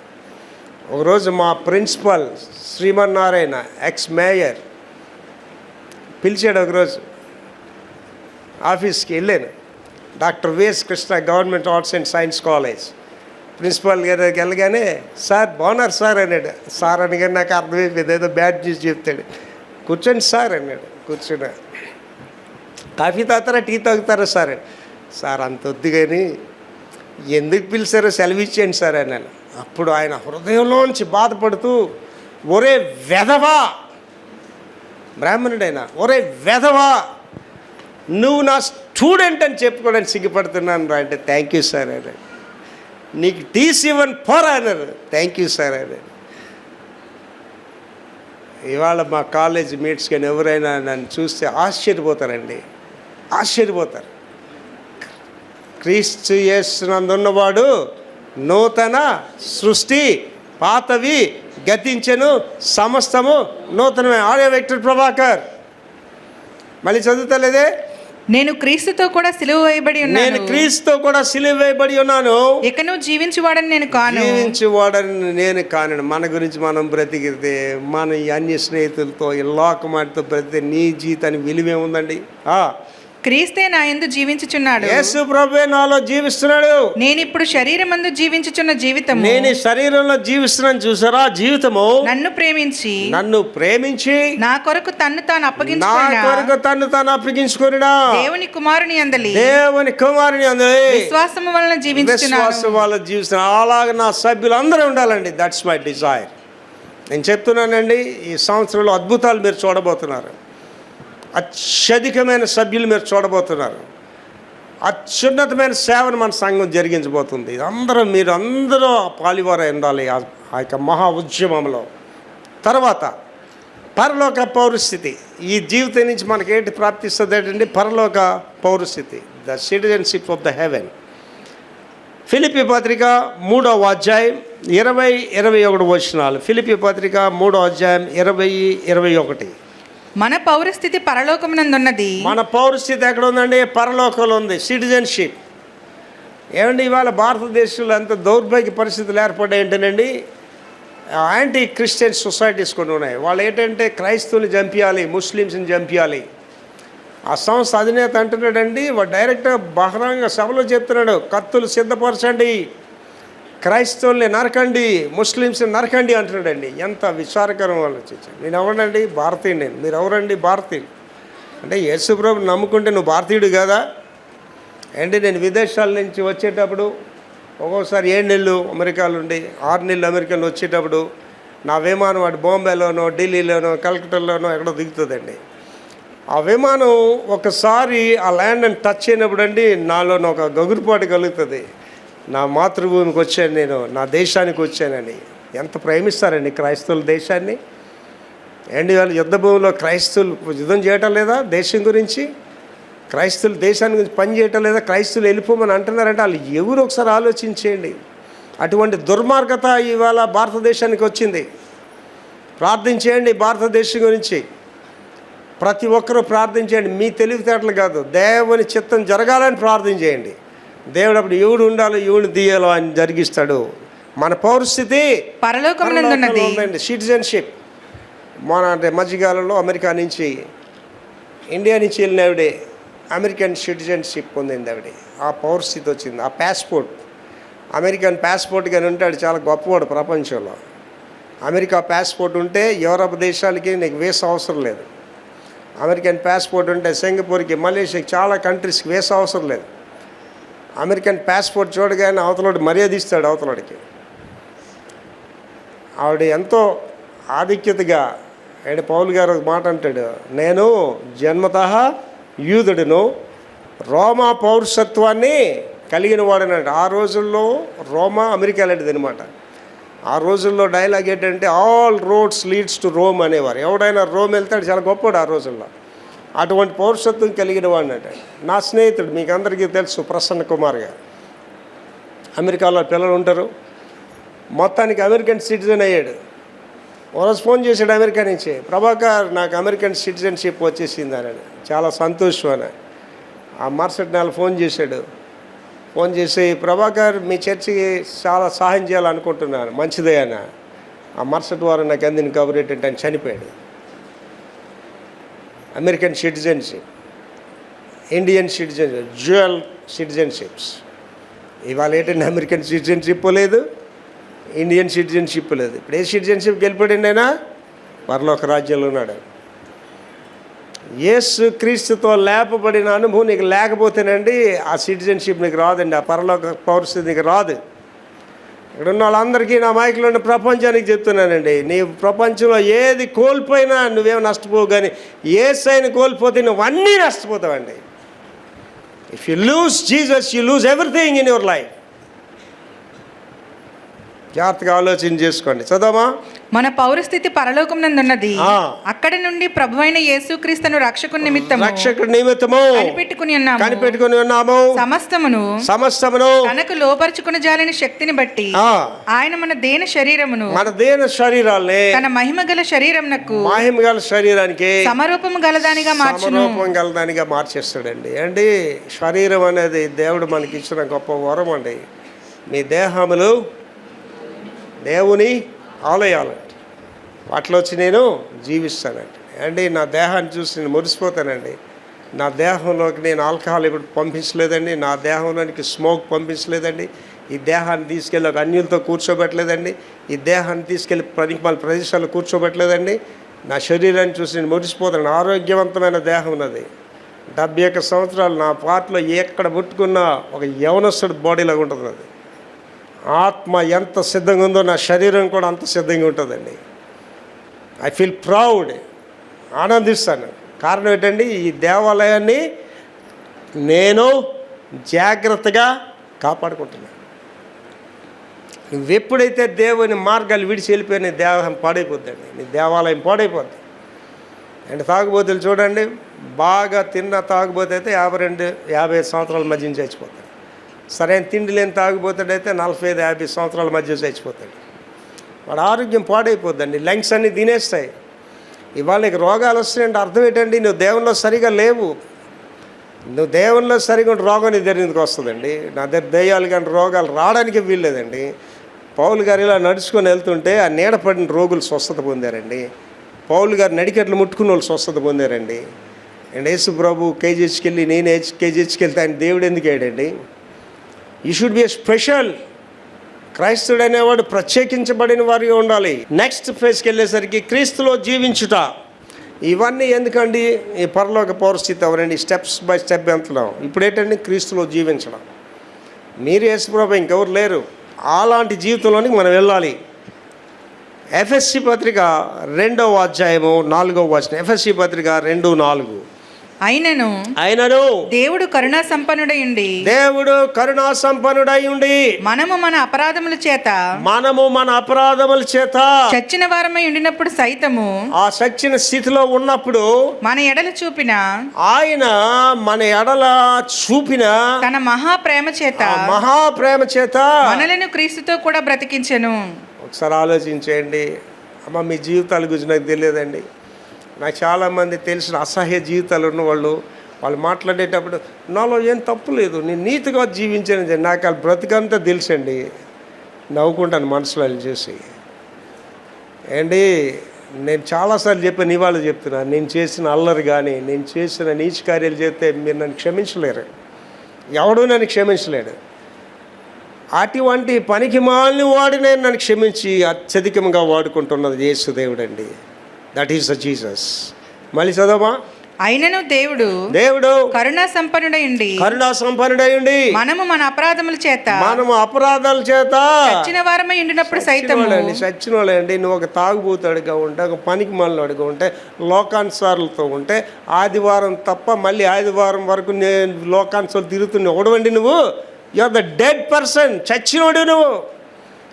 ఒకరోజు మా ప్రిన్సిపల్ శ్రీమన్నారాయణ ఎక్స్ మేయర్ పిలిచాడు. ఒకరోజు ఆఫీస్కి వెళ్ళాను. Doctor V S Krishna government arts and science college principal గారికి వెళ్ళగానే, సార్ బాగున్నారు సార్ అన్నాడు. సార్ అనగానే నాకు అర్థమైపోయింది, ఏదో బ్యాడ్ న్యూస్ చెప్తాడు. కూర్చోండి సార్ అన్నాడు. కూర్చున్నా. కాఫీ తాగుతారా టీ తాగుతారా సార్? సార్ అంత వద్దు కానీ ఎందుకు పిలిచారో సెలవు ఇచ్చేయండి సార్ అన్నాను. అప్పుడు ఆయన హృదయంలోంచి బాధపడుతూ, ఒరే వెధవా, బ్రాహ్మణుడైనా, ఒరే వెధవా, నువ్వు నా స్టూడెంట్ అని చెప్పుకోవడానికి సిగ్గుపడుతున్నాను రా అంటే, థ్యాంక్ యూ సార్ అన్నాడు. నీకు టీసీ ఇవ్వని పోరా అన్నారు. థ్యాంక్ యూ సార్ అన్నాడు. ఇవాళ మా కాలేజ్ మీట్స్ కానీ ఎవరైనా నన్ను చూస్తే ఆశ్చర్యపోతారండి, ఆశ్చర్యపోతారు. క్రీస్తు యేసునందున్నవాడు నూతన సృష్టి, పాతవి గతించెను, సమస్తము నూతనమే. ఆడే విక్టర్ ప్రభాకర్. మళ్ళీ చదువుతలేదే, నేను క్రీస్తుతో కూడా సిలువ వేయబడి ఉన్నాను. నేను క్రీస్తుతో కూడా సిలువ వేయబడి ఉన్నాను. ఇకను జీవించువాడని నేను కాను. జీవించువాడని నేను కాను. మన గురించి మనం బ్రతికితే, మన ఈ అన్య స్నేహితులతో ఈ లోకమాటితో బ్రతికితే నీ జీవితానికి విలువే ఉందండి. క్రీస్తే నా యందు జీవించుచున్నాడు. యేసు ప్రభువే నాలో జీవిస్తున్నాడు. నేనిప్పుడు శరీరమందు జీవించుచున్న జీవితము నేను ఈ శరీరంలో జీవిస్తున్నాను చూసారా, జీవితము నన్ను ప్రేమించి నా కొరకు తన్ను తాను అప్పగించుకొనినా దేవుని కుమారుని అందలి విశ్వాసము వలన జీవిస్తున్నాను. అలాగే నా సభ్యులందరూ ఉండాలండి. That's my Dzire. నేను చెప్తున్నానండి, ఈ సంవత్సరంలో అద్భుతాలు మీరు చూడబోతున్నారు. అత్యధికమైన సభ్యులు మీరు చూడబోతున్నారు. అత్యున్నతమైన సేవను మన సంఘం జరిగించబోతుంది. మీరందరూ పాలివారై ఉండాలి ఆ యొక్క మహా ఉద్యమంలో. తర్వాత పరలోక పౌరస్థితి. ఈ జీవితం నుంచి మనకి ఏంటి ప్రాప్తిస్తుంది ఏంటంటే పరలోక పౌరస్థితి, the citizenship of the heaven. Philippi పత్రిక 3వ అధ్యాయం 20-21 వచనాలు. ఫిలిప్పీ పత్రిక 3వ అధ్యాయం 20-21. మన పౌరస్థితి పరలోకమునందున్నది. మన పౌరస్థితి ఎక్కడ ఉందండి? పరలోకంలో ఉంది. సిటిజన్షిప్. ఏమండి, ఇవాళ భారతదేశంలో ఎంత దౌర్భాగ్య పరిస్థితులు ఏర్పడ్డాయి ఏంటండి, యాంటీ క్రిస్టియన్ సొసైటీస్ కొన్ని ఉన్నాయి. వాళ్ళు ఏంటంటే క్రైస్తవుని చంపించాలి, ముస్లిమ్స్ని చంపించాలి. ఆ సంస్థ అధినేత అంటున్నాడండి, వాడు డైరెక్ట్గా బహిరంగ సభలో చెప్తున్నాడు, కత్తులు సిద్ధపరచండి, క్రైస్తవుల్ని నరకండి, ముస్లిమ్స్ని నరకండి అంటున్నాడండి. ఎంత విచారకరం ఆలోచించండి. నేను ఎవరండి? భారతీయుడు. మీరు ఎవరండి? భారతీయులు. అంటే యేసుప్రభు నమ్ముకుంటే నువ్వు భారతీయుడు కదా ఏంటి? నేను విదేశాల నుంచి వచ్చేటప్పుడు ఒక్కోసారి 7 నెలలు అమెరికాలో ఉండి 6 నెలలు అమెరికాలో వచ్చేటప్పుడు నా విమానం అటు బాంబేలోనో, ఢిల్లీలోనో, కలకట్టాలోనో ఎక్కడో దిగుతుందండి. ఆ విమానం ఒకసారి ఆ ల్యాండ్ని టచ్ అయినప్పుడు అండి నాలో ఒక గగురుపాటు కలుగుతుంది. నా మాతృభూమికి వచ్చాను, నేను నా దేశానికి వచ్చానని. ఎంత ప్రేమిస్తారండి క్రైస్తవుల దేశాన్ని. ఏంటి వాళ్ళు యుద్ధ భూమిలో క్రైస్తవులు యుద్ధం చేయటం లేదా? దేశం గురించి క్రైస్తవులు దేశాన్ని గురించి పని చేయటం లేదా? క్రైస్తవులు వెళ్ళిపోమని అంటున్నారంటే వాళ్ళు ఎవరు ఒకసారి ఆలోచించేయండి. అటువంటి దుర్మార్గత ఇవాళ భారతదేశానికి వచ్చింది. ప్రార్థించేయండి భారతదేశం గురించి. ప్రతి ఒక్కరూ ప్రార్థించేయండి. మీ తెలివితేటలు కాదు, దేవుని చిత్తం జరగాలని ప్రార్థన చేయండి. దేవుడు అప్పుడు ఎవడు ఉండాలో ఎవడు తీయాలో ఆయన జరిగిస్తాడు. మన పౌరస్థితి పరలోకమునందున్నది. సిటిజన్షిప్. అంటే మధ్యకాలంలో అమెరికా నుంచి, ఇండియా నుంచి వెళ్ళిన ఆవిడే అమెరికన్ సిటిజన్షిప్ పొందింది. ఆవిడ ఆ పౌరస్థితి వచ్చింది. ఆ పాస్పోర్ట్, అమెరికన్ పాస్పోర్ట్ కానీ ఉంటే అది చాలా గొప్పవాడు ప్రపంచంలో. అమెరికా పాస్పోర్ట్ ఉంటే యూరప్ దేశాలకి నీకు వీసా అవసరం లేదు. అమెరికన్ పాస్పోర్ట్ ఉంటే సింగపూర్కి, మలేషియాకి, చాలా కంట్రీస్కి వీసా అవసరం లేదు. అమెరికన్ పాస్పోర్ట్ చూడగానే అవతలవాడు మర్యాద ఇస్తాడు అవతలవాడికి. ఆవిడ ఎంతో ఆధిక్యతగా పౌలు గారు ఒక మాట అంటాడు, నేను జన్మతః యూదుడును, రోమా పౌరసత్వాన్ని కలిగిన వాడనంట. ఆ రోజుల్లో రోమా అమెరికా లాంటిది అనమాట. ఆ రోజుల్లో డైలాగ్ ఏంటంటే all roads leads to Rome అనేవారు. ఎవడైనా రోమ్ వెళ్తాడు చాలా గొప్పవాడు ఆ రోజుల్లో. అటువంటి పౌరసత్వం కలిగిన వాడిని అంటే. నా స్నేహితుడు మీకు అందరికీ తెలుసు, ప్రసన్న కుమార్ గారు. అమెరికాలో పిల్లలు ఉంటారు. మొత్తానికి అమెరికన్ సిటిజన్ అయ్యాడు. ఒకరోజు ఫోన్ చేశాడు అమెరికా నుంచి, ప్రభాకర్ నాకు అమెరికన్ సిటిజన్షిప్ వచ్చేసింది అని. చాలా సంతోషం అని. ఆ మరుసటి నెల ఫోన్ చేశాడు. ఫోన్ చేసి, ప్రభాకర్ మీ చర్చికి చాలా సహాయం చేయాలనుకుంటున్నాను, మంచిదే అన్న. ఆ మరుసటి వారం నాకు అందిన కబురు ఏంటంటే ఆయన చనిపోయాడు. American citizenship, Indian citizenship, dual citizenships. ఇవాళ ఏంటంటే అమెరికన్ సిటిజన్షిప్ లేదు, ఇండియన్ సిటిజన్షిప్ లేదు. ఇప్పుడు ఏ సిటిజన్షిప్కి వెళ్ళిపోయాడు అయినా? పరలోక రాజ్యంలో ఉన్నాడు. యేసు క్రీస్తుతో లేపబడిన అనుభవం నీకు లేకపోతేనండి ఆ సిటిజన్షిప్ నీకు రాదండి, ఆ పరలోక పౌరస్థితి నీకు రాదు. ఇక్కడ ఉన్న వాళ్ళందరికీ నా మైకులో ఉన్న ప్రపంచానికి చెప్తున్నానండి, నీ ప్రపంచంలో ఏది కోల్పోయినా నువ్వేమో నష్టపోవు, కానీ యేసయ్యని కోల్పోతే నువ్వు అన్నీ నష్టపోతావండి. If you lose Jesus you lose everything in your life. జాగ్రత్తగా ఆలోచన చేసుకోండి. చదవమా. మన పౌరస్థితి పరలోకమునందున్నది. అక్కడ నుండి ప్రభువైన యేసుక్రీస్తును రక్షకుని నిమిత్తము కనిపెట్టుకుని ఉన్నాము. సమస్తమును తనకు లోపరుచుకుని జాలిన శక్తిని బట్టి ఆయన మన దేన శరీరాల్ని తన మహిమగల శరీరానికి సమరూపము గలదానిగా మార్చేస్తాడండి. అండి శరీరం అనేది దేవుడు మనకి ఇచ్చిన గొప్ప వరం అండి. మీ దేహములు దేవుని ఆలయాలండి, వాటిలో వచ్చి నేను జీవిస్తానండి. అండి నా దేహాన్ని చూసి నేను మురిసిపోతానండి. నా దేహంలోకి నేను ఆల్కహాల్ ఇప్పుడు పంపించలేదండి, నా దేహంలోనికి స్మోక్ పంపించలేదండి, ఈ దేహాన్ని తీసుకెళ్ళి ఒక అన్యులతో కూర్చోబెట్టలేదండి, ఈ దేహాన్ని తీసుకెళ్ళి పనికిమాల ప్రదేశాల్లో కూర్చోబెట్టలేదండి. నా శరీరాన్ని చూసి నేను మురిసిపోతాను. ఆరోగ్యవంతమైన దేహం ఉన్నది. 71 సంవత్సరాలు నా పాటలో ఎక్కడ ముట్టుకున్నా ఒక యవనస్తుడి బాడీలాగా ఉంటుంది. అది ఆత్మ ఎంత సిద్ధంగా ఉందో నా శరీరం కూడా అంత సిద్ధంగా ఉంటుందండి. ఐ ఫీల్ ప్రౌడ్, ఆనందిస్తాను. కారణం ఏంటండి, ఈ దేవాలయాన్ని నేను జాగ్రత్తగా కాపాడుకుంటున్నాను. నువ్వెప్పుడైతే దేవుని మార్గాలు విడిచి వెళ్ళిపోయి నీ దేవాలయం పాడైపోద్దండి, నీ దేవాలయం పాడైపోద్ది. అండ్ తాగుబోతులు చూడండి, బాగా తిన్న తాగుబోతు అయితే 52-50 సంవత్సరాల మధ్య చచ్చిపోతాడు. సరైన తిండి లేని తాగుబోతాడైతే 45-50 సంవత్సరాల మధ్య చచ్చిపోతాడు. వాడు ఆరోగ్యం పాడైపోద్దండి, లంగ్స్ అన్నీ తినేస్తాయి. ఇవాళ నీకు రోగాలు వస్తాయంటే అర్థం ఏంటండి, నువ్వు దేవునిలో సరిగా లేవు. నువ్వు దేవునిలో సరిగా ఉంటే రోగం నీ దగ్గర ఎందుకు వస్తుందండి? నా దగ్గర దెయ్యాలు కానీ రోగాలు రావడానికి వీల్లేదండి. పౌలు గారు ఇలా నడుచుకొని వెళ్తుంటే ఆ నీడ పడిన రోగులు స్వస్థత పొందారండి. పౌలు గారు నడికెట్లు ముట్టుకున్న వాళ్ళు స్వస్థత పొందారండి. అండ్ యేసు ప్రభు కేజీహెచ్కి వెళ్ళి నేను కేజీహెచ్కి వెళ్తే ఆయన దేవుడు ఎందుకు వేయడండి? You should be a special. క్రైస్తవుడు అనేవాడు ప్రత్యేకించబడిన వారిగా ఉండాలి. నెక్స్ట్ ఫేజ్కి వెళ్ళేసరికి క్రీస్తులో జీవించుట. ఇవన్నీ ఎందుకండి? ఈ పరలోక పౌరస్థితి ఎవరండి? స్టెప్స్ బై స్టెప్ వెళ్తున్నాం. ఇప్పుడు ఏంటండి? క్రీస్తులో జీవించడం. మీరు యేసు ప్రభు ఇంకెవరు లేరు. అలాంటి జీవితంలోనికి మనం వెళ్ళాలి. ఎఫ్ఎస్సి పత్రిక 2వ అధ్యాయము 4వ వచనం. ఎఫ్ఎస్సి పత్రిక 2:4. అయినను దేవుడు కరుణా సంపన్నుడై ఉండి మనము మన అపరాధముల చేత చచ్చిన వారమై ఉండినప్పుడు సైతము, ఆ చచ్చిన స్థితిలో ఉన్నప్పుడు మన ఎడల చూపిన తన మహాప్రేమ చేత మనలను క్రీస్తుతో కూడా బ్రతికించెను. ఒకసారి ఆలోచించేయండి. అమ్మ, మీ జీవితాల గురించి నాకు తెలియదండి. నాకు చాలామంది తెలిసిన అసహ్య జీవితాలు ఉన్న వాళ్ళు మాట్లాడేటప్పుడు నాలో ఏం తప్పు లేదు, నేను నీతిగా జీవించాను. నాకు వాళ్ళ బ్రతికంతా తెలుసండి. నవ్వుకుంటాను మనసులో చూసి. ఏంటి, నేను చాలాసార్లు చెప్పాను, ఇవాళ చెప్తున్నాను. నేను చేసిన అల్లరి కానీ నేను చేసిన నీచ కార్యాలు చేస్తే మీరు నన్ను క్షమించలేరు. ఎవడూ నన్ను క్షమించలేడు. అటువంటి పనికి మాలిన వాడు నేను నన్ను క్షమించి అత్యధికంగా వాడుకుంటున్నది యేసుదేవుడు అండి. That is the Jesus. మళ్ళీ చదవమా. అయినను దేవుడు కరుణా సంపన్నుడై ఉండి మనము మన అపరాధముల చేత చచ్చిన వారమై ఉండినప్పుడు సైతము. చచ్చిన వాళ్ళండి. నువ్వు ఒక తాగుబోతాడుగా ఉంటే, ఒక పనికి మాలినవాడుగా ఉంటే, లోకానుసారులతో ఉంటే, ఆదివారం తప్ప మళ్ళీ ఆదివారం వరకు నేను లోకానుసారులు తిరుగుతున్నా ఒకడవండి నువ్వు. You are the dead person. చచ్చినోడు నువ్వు,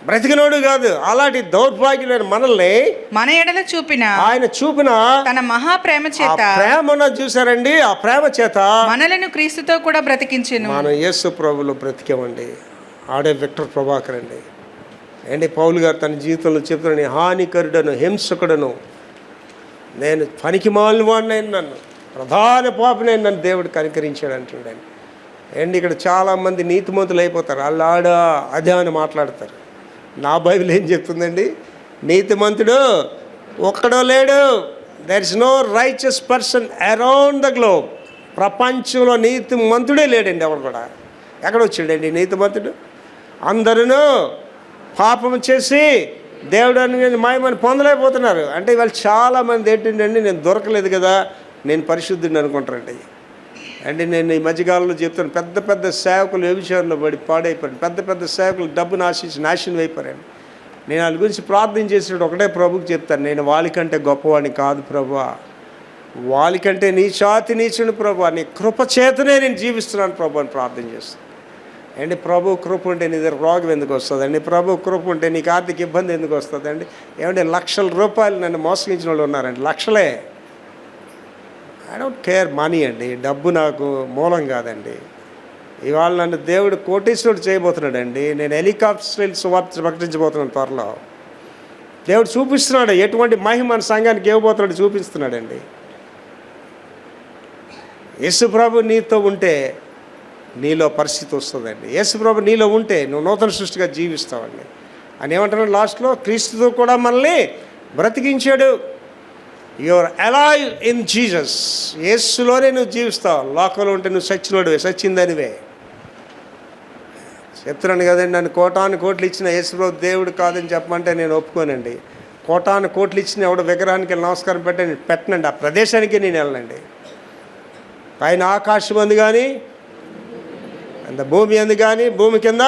బ్రతికినోడు కాదు. అలాంటి దౌర్భాగ్యులైన మనల్ని మన ఎడల ఆయన చూపిన తన మహాప్రేమ చేత, ప్రేమను చూసారండి, ఆ ప్రేమ చేత మనలను క్రీస్తుతో కూడా బ్రతికించెను. మనం యేసు ప్రభువులో బ్రతికామండి. ఆడే విక్టర్ ప్రభాకర్ అండి. పౌలు గారు తన జీవితంలో చెప్తున్నాను, హానికరుడను, హింసకుడను, నేను పనికి మాలిన వాడినైనా, నన్ను ప్రధాన పాపనైనా నన్ను దేవుడు కనికరించాడు అంటున్నాడు. ఇక్కడ చాలామంది నీతిమంతులు అయిపోతారు. వాళ్ళు అదే అని మాట్లాడతారు. నా బైబిల్ ఏం చెప్తుందండి? నీతిమంతుడు ఒక్కడో లేడు. There is no righteous person around the globe. ప్రపంచంలో నీతిమంతుడే లేడండి ఎవరు కూడా. ఎక్కడ వచ్చాడండి నీతిమంతుడు? అందరూ పాపం చేసి దేవుడు అని మహిమని పొందలేకపోతున్నారు. అంటే ఇవాళ చాలామంది ఏంటండి, నేను దొరకలేదు కదా, నేను పరిశుద్ధుడిని అనుకుంటారండి. నేను ఈ మధ్యకాలంలో చెప్తాను, పెద్ద పెద్ద సేవకులు వ్యభిచారంలో పడి పాడైపోయారు. పెద్ద పెద్ద సేవకులు డబ్బును ఆశించి నాశనం అయిపోయారు. నేను వాళ్ళ గురించి ప్రార్థన చేసినప్పుడు ఒకటే ప్రభుకి చెప్తాను, నేను వాళ్ళకంటే గొప్పవాడిని కాదు ప్రభువా, వాళ్ళకంటే నీచుని ప్రభువా, నీ కృప చేతనే నేను జీవిస్తున్నాను ప్రభు అని ప్రార్థన చేస్తాను. ప్రభు కృప ఉంటే నీ దగ్గర రోగం ఎందుకు వస్తుందండి? ప్రభు కృప ఉంటే నీకు ఆర్థిక ఇబ్బంది ఎందుకు వస్తుందండి? లక్షల రూపాయలు నన్ను మోసగించిన వాళ్ళు ఉన్నారండి, లక్షలే. ఐ డోంట్ కేర్ మనీ అండి, డబ్బు నాకు మూలం కాదండి. ఇవాళ నన్ను దేవుడు కోటీశ్వరుడు చేయబోతున్నాడండి. నేను హెలికాప్టర్ సువార్త ప్రకటించబోతున్నాను త్వరలో. దేవుడు చూపిస్తున్నాడు ఎటువంటి మహిమ సంఘానికి ఇవ్వబోతున్నాడు, చూపిస్తున్నాడండి. యేసుప్రభు నీతో ఉంటే నీలో పరిస్థితి వస్తుందండి. యేసుప్రభు నీలో ఉంటే నువ్వు నూతన సృష్టిగా జీవిస్తావండి. అని ఏమంటున్నాడు లాస్ట్లో? క్రీస్తుతో కూడా మనల్ని బ్రతికించాడు. Your alive in Jesus. యేసులోనే నువ్వు జీవిస్తావు. లోకంలో ఉంటే నువ్వు సచ్చినోడివే, సచ్చిందనివే. చెప్తున్నాను కదండి, నన్ను కోటాను కోట్లు ఇచ్చిన యేసుప్రభు దేవుడు కాదని చెప్పమంటే నేను ఒప్పుకోనండి. కోటాను కోట్లు ఇచ్చిన ఎవడు విగ్రహానికి వెళ్ళి నమస్కారం పెట్టనండి. ఆ ప్రదేశానికి నేను వెళ్ళనండి. పైన ఆకాశం అంది కానీ, అంత భూమి అంది కానీ, భూమి కింద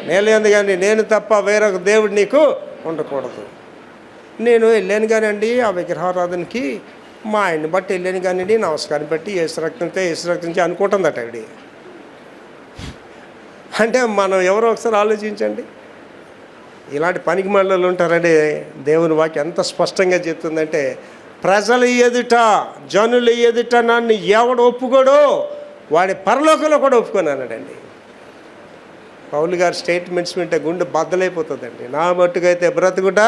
నేల అంది కానీ నేను తప్ప వేరొక దేవుడు నీకు ఉండకూడదు. నేను వెళ్ళాను కానండి ఆ విగ్రహారాధనకి, మా ఆయన్ని బట్టి వెళ్ళాను కానివ్వండి, నమస్కారం పెట్టి యేసు రక్తంతో అనుకుంటుందట ఆవిడ. అంటే మనం ఎవరో ఒకసారి ఆలోచించండి. ఇలాంటి పనికి మళ్ళీ ఉంటారండి. దేవుని వాక్యం ఎంత స్పష్టంగా చెప్తుందంటే, ప్రజల ఎదుట, జనుల ఎదుట నన్ను ఎవడు ఒప్పుకోడో వాడి పరలోకంలో కూడా ఒప్పుకున్నానండి. పౌలు గారి స్టేట్మెంట్స్ వింటే గుండె బద్దలైపోతుందండి. నా మట్టుకైతే బ్రతుకుట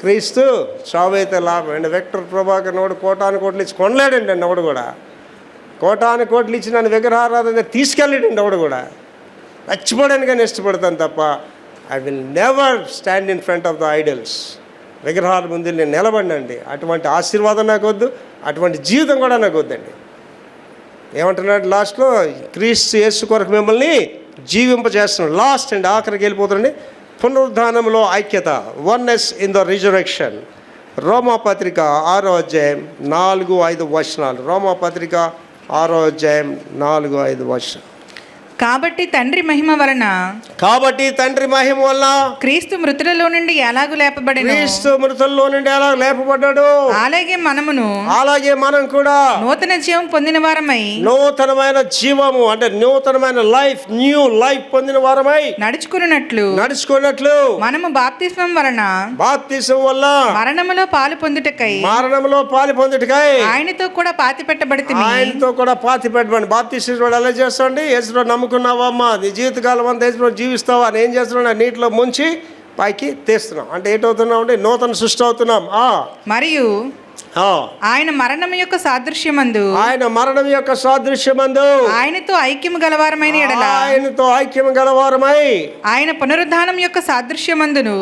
క్రీస్తు, చావైతే లాభం అండి. విక్టర్ ప్రభాకర్ నోడు కోటాను కోట్లు ఇచ్చి కొనలేడండి అండి. ఎవడు కూడా కోటాను కోట్లు ఇచ్చి నన్ను విగ్రహారాధన తీసుకెళ్ళాడండి. ఎవడు కూడా చచ్చిపోవడానికని ఇష్టపడతాను తప్ప I will never stand in front of the idols. విగ్రహాల ముందు నేను నిలబడినండి. అటువంటి ఆశీర్వాదం నాకు వద్దు, అటువంటి జీవితం కూడా నాకు వద్దండి. ఏమంటున్నాడు లాస్ట్లో? క్రీస్తు యేసు కొరకు మిమ్మల్ని జీవింపజేస్తున్నాడు. లాస్ట్ అండి, ఆఖరికి వెళ్ళిపోతుందండి. పునరుద్ధానంలో ఐక్యత, వన్నెస్ ఇన్ ద రిజరెక్షన్. రోమాపత్రిక 6వ అధ్యాయం 4-5 వచనాలు. రోమాపత్రిక 6వ అధ్యాయం 4-5 వచనాలు. కాబట్టి తండ్రి మహిమ వలన క్రీస్తు మృతులలో నుండి ఎలాగూ లేపబడెను. క్రీస్తు మృతుల్లో నుండి ఎలా లేపబడ్డాడు, అలాగే మనం కూడా నూతన జీవం పొందిన వారమై, నూతనమైన జీవము అంటే నూతనమైన లైఫ్, న్యూ లైఫ్ పొందిన వారమై నడుచుకున్నట్లు మనము బాప్తిస్మం వల్ల మరణములో పాలు పొందుటకై ఆయనతో కూడా పాతి పెట్టబడి బాప్తిస్మం ఎలా చేస్తాండి? యేసులో నమ్ముకున్నావమ్మా, నీ జీవితకాలం అంతా యేసులో జీవిస్తావా అని ఏం చేస్తున్నావు? నీటిలో ముంచి పైకి తీస్తున్నాం. అంటే ఏంటవుతున్నాం అంటే నూతన సృష్టి అవుతున్నాం. మరియు ఆయన మరణం యొక్క సాదృశ్యమందు ఆయనతో ఐక్యము గలవారమైన ఎడల ఆయన పునరుద్ధానం యొక్క సాదృశ్యమందును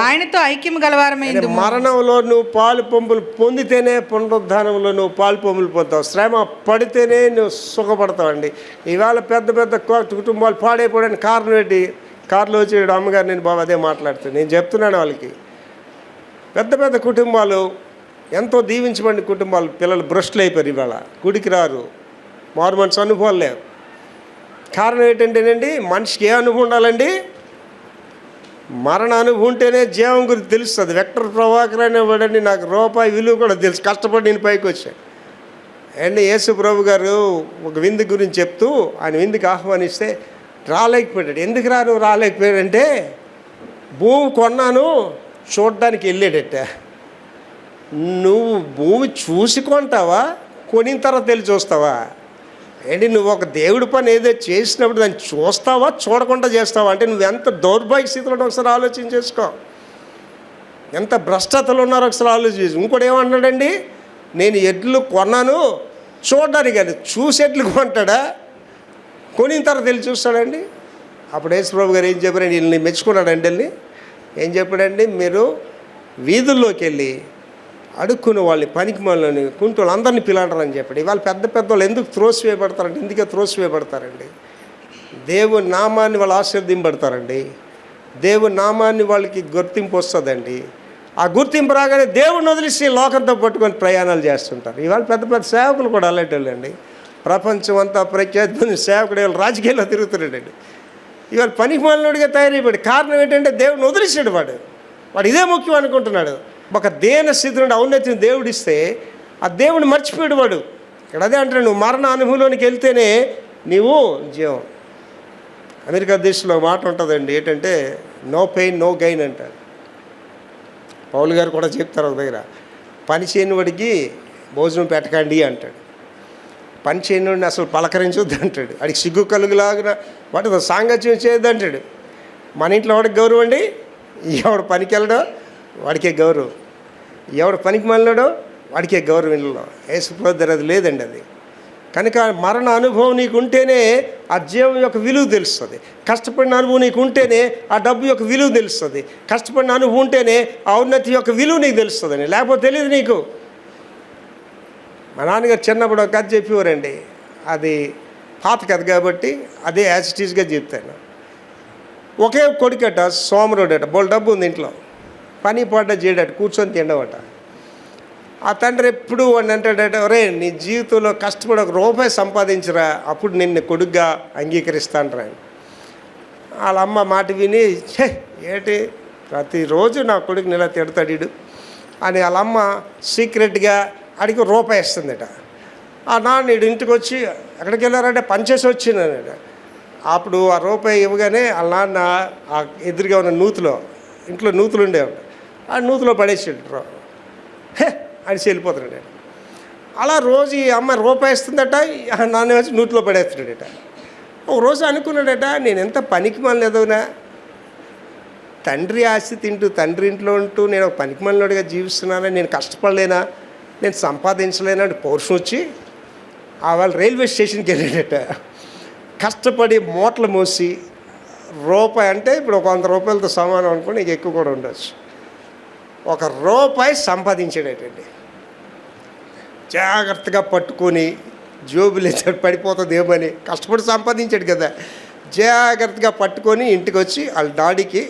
ఆయనతో ఐక్యము గలవారమైన మరణంలో నువ్వు పాలు పంపులు పొందితేనే పునరుద్ధానంలో నువ్వు పాలు పంపులు పొందుతావు. శ్రమ పడితేనే నువ్వు సుఖపడతావండి. ఇవాళ పెద్ద పెద్ద కుటుంబాలు పాడైపోవడానికి కారణం ఏంటి? కారులో వచ్చి అమ్మగారు నేను బాబు అదే మాట్లాడుతాను. నేను చెప్తున్నాను వాళ్ళకి, పెద్ద పెద్ద కుటుంబాలు, ఎంతో దీవించబడిన కుటుంబాలు, పిల్లలు భ్రష్టులు అయిపోయారు. ఇవాళ గుడికి రారు, మారు మనసు అనుభవం లేవు. కారణం ఏంటంటేనండి, మనిషికి ఏ అనుభవం ఉండాలండి? మరణ అనుభవం ఉంటేనే జీవం గురించి తెలుస్తుంది. విక్టర్ ప్రభాకర్ అనేవాడండి, నాకు రూపాయి విలువ కూడా తెలుసు. కష్టపడి నేను పైకి వచ్చాను అండి. యేసు ప్రభు గారు ఒక విందు గురించి చెప్తూ ఆయన విందుకి ఆహ్వానిస్తే రాలేకపోయాడు. ఎందుకు రాలేకపోయాడంటే, భూమి కొన్నాను చూడడానికి వెళ్ళాడట. నువ్వు భూమి చూసి కొంటావా, కొనిన తర్వాత వెళ్ళి చూస్తావా? ఏంటి, నువ్వు ఒక దేవుడి పని ఏదో చేసినప్పుడు దాన్ని చూస్తావా, చూడకుండా చేస్తావా? అంటే నువ్వు ఎంత దౌర్భాగ్య స్థితిలో ఒకసారి ఆలోచన చేసుకో. ఎంత భ్రష్టతలు ఉన్నారో ఒకసారి ఆలోచించు. ఇంకోటి ఏమన్నాడండి, నేను ఎడ్లు కొన్నాను చూడడానికి, కానీ చూసి ఎడ్లు కొంటాడా? కొనిన తర్వాత వెళ్ళి చూస్తాడండి. అప్పుడు యేసు ప్రభు గారు ఏం చెప్పారండి, వీళ్ళని మెచ్చుకున్నాడండి. వెళ్ళి ఏం చెప్పాడండి, మీరు వీధుల్లోకి వెళ్ళి అడుక్కుని వాళ్ళని, పనికి వాళ్ళని, కుంటోళ్ళు అందరినీ పిలాడరని చెప్పాడు. ఇవాళ పెద్ద పెద్దవాళ్ళు ఎందుకు త్రోసివేయబడతారంటే, ఇందుకే త్రోసివేయబడతారండి. దేవుని నామాన్ని వాళ్ళు ఆశీర్వదింపబడతారండి. దేవుని నామాన్ని వాళ్ళకి గుర్తింపు వస్తుందండి. ఆ గుర్తింపు రాగానే దేవుడిని వదిలేసి లోకంతో పట్టుకొని ప్రయాణాలు చేస్తుంటారు. ఇవాళ పెద్ద పెద్ద సేవకులు కూడా అలాంటి ప్రపంచం అంతా ప్రఖ్యాతి సేవకుడు ఇవాళ రాజకీయాల్లో తిరుగుతున్నాడండి. ఇవాళ పనికి మాలినోడిగా తయారైపోయాడు. కారణం ఏంటంటే దేవుడిని వదిలేసాడు. వాడు ఇదే ముఖ్యం అనుకుంటున్నాడు. ఒక దేన స్థితి నుండి ఔన్నతిని దేవుడిస్తే ఆ దేవుడిని మర్చిపోయాడు వాడు. ఇక్కడ అదే అంటాడు, నువ్వు మరణ అనుభవంలోనికి వెళ్తేనే నీవు జీవం. అమెరికా దేశంలో మాట ఉంటుందండి, ఏంటంటే నో పెయిన్ నో గెయిన్ అంటాడు. పౌలు గారు కూడా చెప్తారు ఒక దగ్గర, పని చేయని వాడికి భోజనం పెట్టకండి అంటాడు. పని చేయని వాడిని అసలు పలకరించొద్దు అంటాడు. వాడికి సిగ్గు కలుగులాగా వాటితో సాంగత్యం చేయొద్దు అంటాడు. మన ఇంట్లో వాడికి గౌరవం అండి. ఎవడు పనికి వెళ్ళడో వాడికే గౌరవం, ఎవడు పనికి మాలినాడో వాడికే గౌరవం. ఇళ్ళలో యేసు ప్రభు అది లేదండి. అది కనుక మరణ అనుభవం నీకు ఉంటేనే ఆ జీవం యొక్క విలువ తెలుస్తుంది. కష్టపడిన అనుభవం నీకు ఉంటేనే ఆ డబ్బు యొక్క విలువ తెలుస్తుంది. కష్టపడిన అనుభవం ఉంటేనే ఆ ఉన్నతి యొక్క విలువ నీకు తెలుస్తుందని, లేకపోతే తెలియదు నీకు. మా నాన్నగారు చిన్నప్పుడు ఒక కథ చెప్పేవారండి. అది పాత కథ కాబట్టి అదే యాజ్ ఇట్ ఈజ్గా చెప్తాను. ఒకే కొడుకట, సోమరుడట, బోల్ డబ్బు ఉంది ఇంట్లో, పని పాట చేయడట, కూర్చొని తిండవట. ఆ తండ్రి ఎప్పుడు వాడిని అంటాడట, ఒరే నీ జీవితంలో కష్టపడి ₹1 సంపాదించరా, అప్పుడు నిన్ను కొడుగ్గా అంగీకరిస్తానరా. వాళ్ళ అమ్మ మాట విని, ఛే ఏంటి ప్రతిరోజు నా కొడుకుని ఇలా తిడతాడు అని వాళ్ళ అమ్మ సీక్రెట్గా అడిగి ₹1 ఇస్తుందట. ఆ నాన్న ఇంటికి వచ్చి ఎక్కడికి వెళ్ళారంటే పనిచేసి వచ్చిందనట. అప్పుడు ఆ ₹1 ఇవ్వగానే వాళ్ళ నాన్న ఆ ఎదురుగా ఉన్న నూతులో, ఇంట్లో నూతులు ఉండేవాడు, ఆ నూతులో పడేసాడు. హే అని వెళ్ళిపోతున్నాడు. అలా రోజు ఈ అమ్మ ₹1 ఇస్తుందట, నాన్న వచ్చి నూతిలో పడేస్తున్నాడట. ఒక రోజు అనుకున్నాడట, నేను ఎంత పనికి మనలేదోనా, తండ్రి ఆస్తి తింటూ తండ్రి ఇంట్లో ఉంటూ నేను ఒక పనికి మనలోడిగా జీవిస్తున్నానా, నేను కష్టపడలేనా, నేను సంపాదించలేనా అని పౌరుషం వచ్చి వాళ్ళు రైల్వే స్టేషన్కి వెళ్ళాడట. కష్టపడి మూటలు మోసి ₹1 అంటే ఇప్పుడు ఒక ₹100తో సమానం అనుకోండి, నీకు ఎక్కువ కూడా ఉండొచ్చు. ఒక ₹1 సంపాదించాడటండి. జాగ్రత్తగా పట్టుకొని జోబులు పడిపోతుందేమని కష్టపడి సంపాదించాడు కదా, జాగ్రత్తగా పట్టుకొని ఇంటికి వచ్చి వాళ్ళ డాడీకి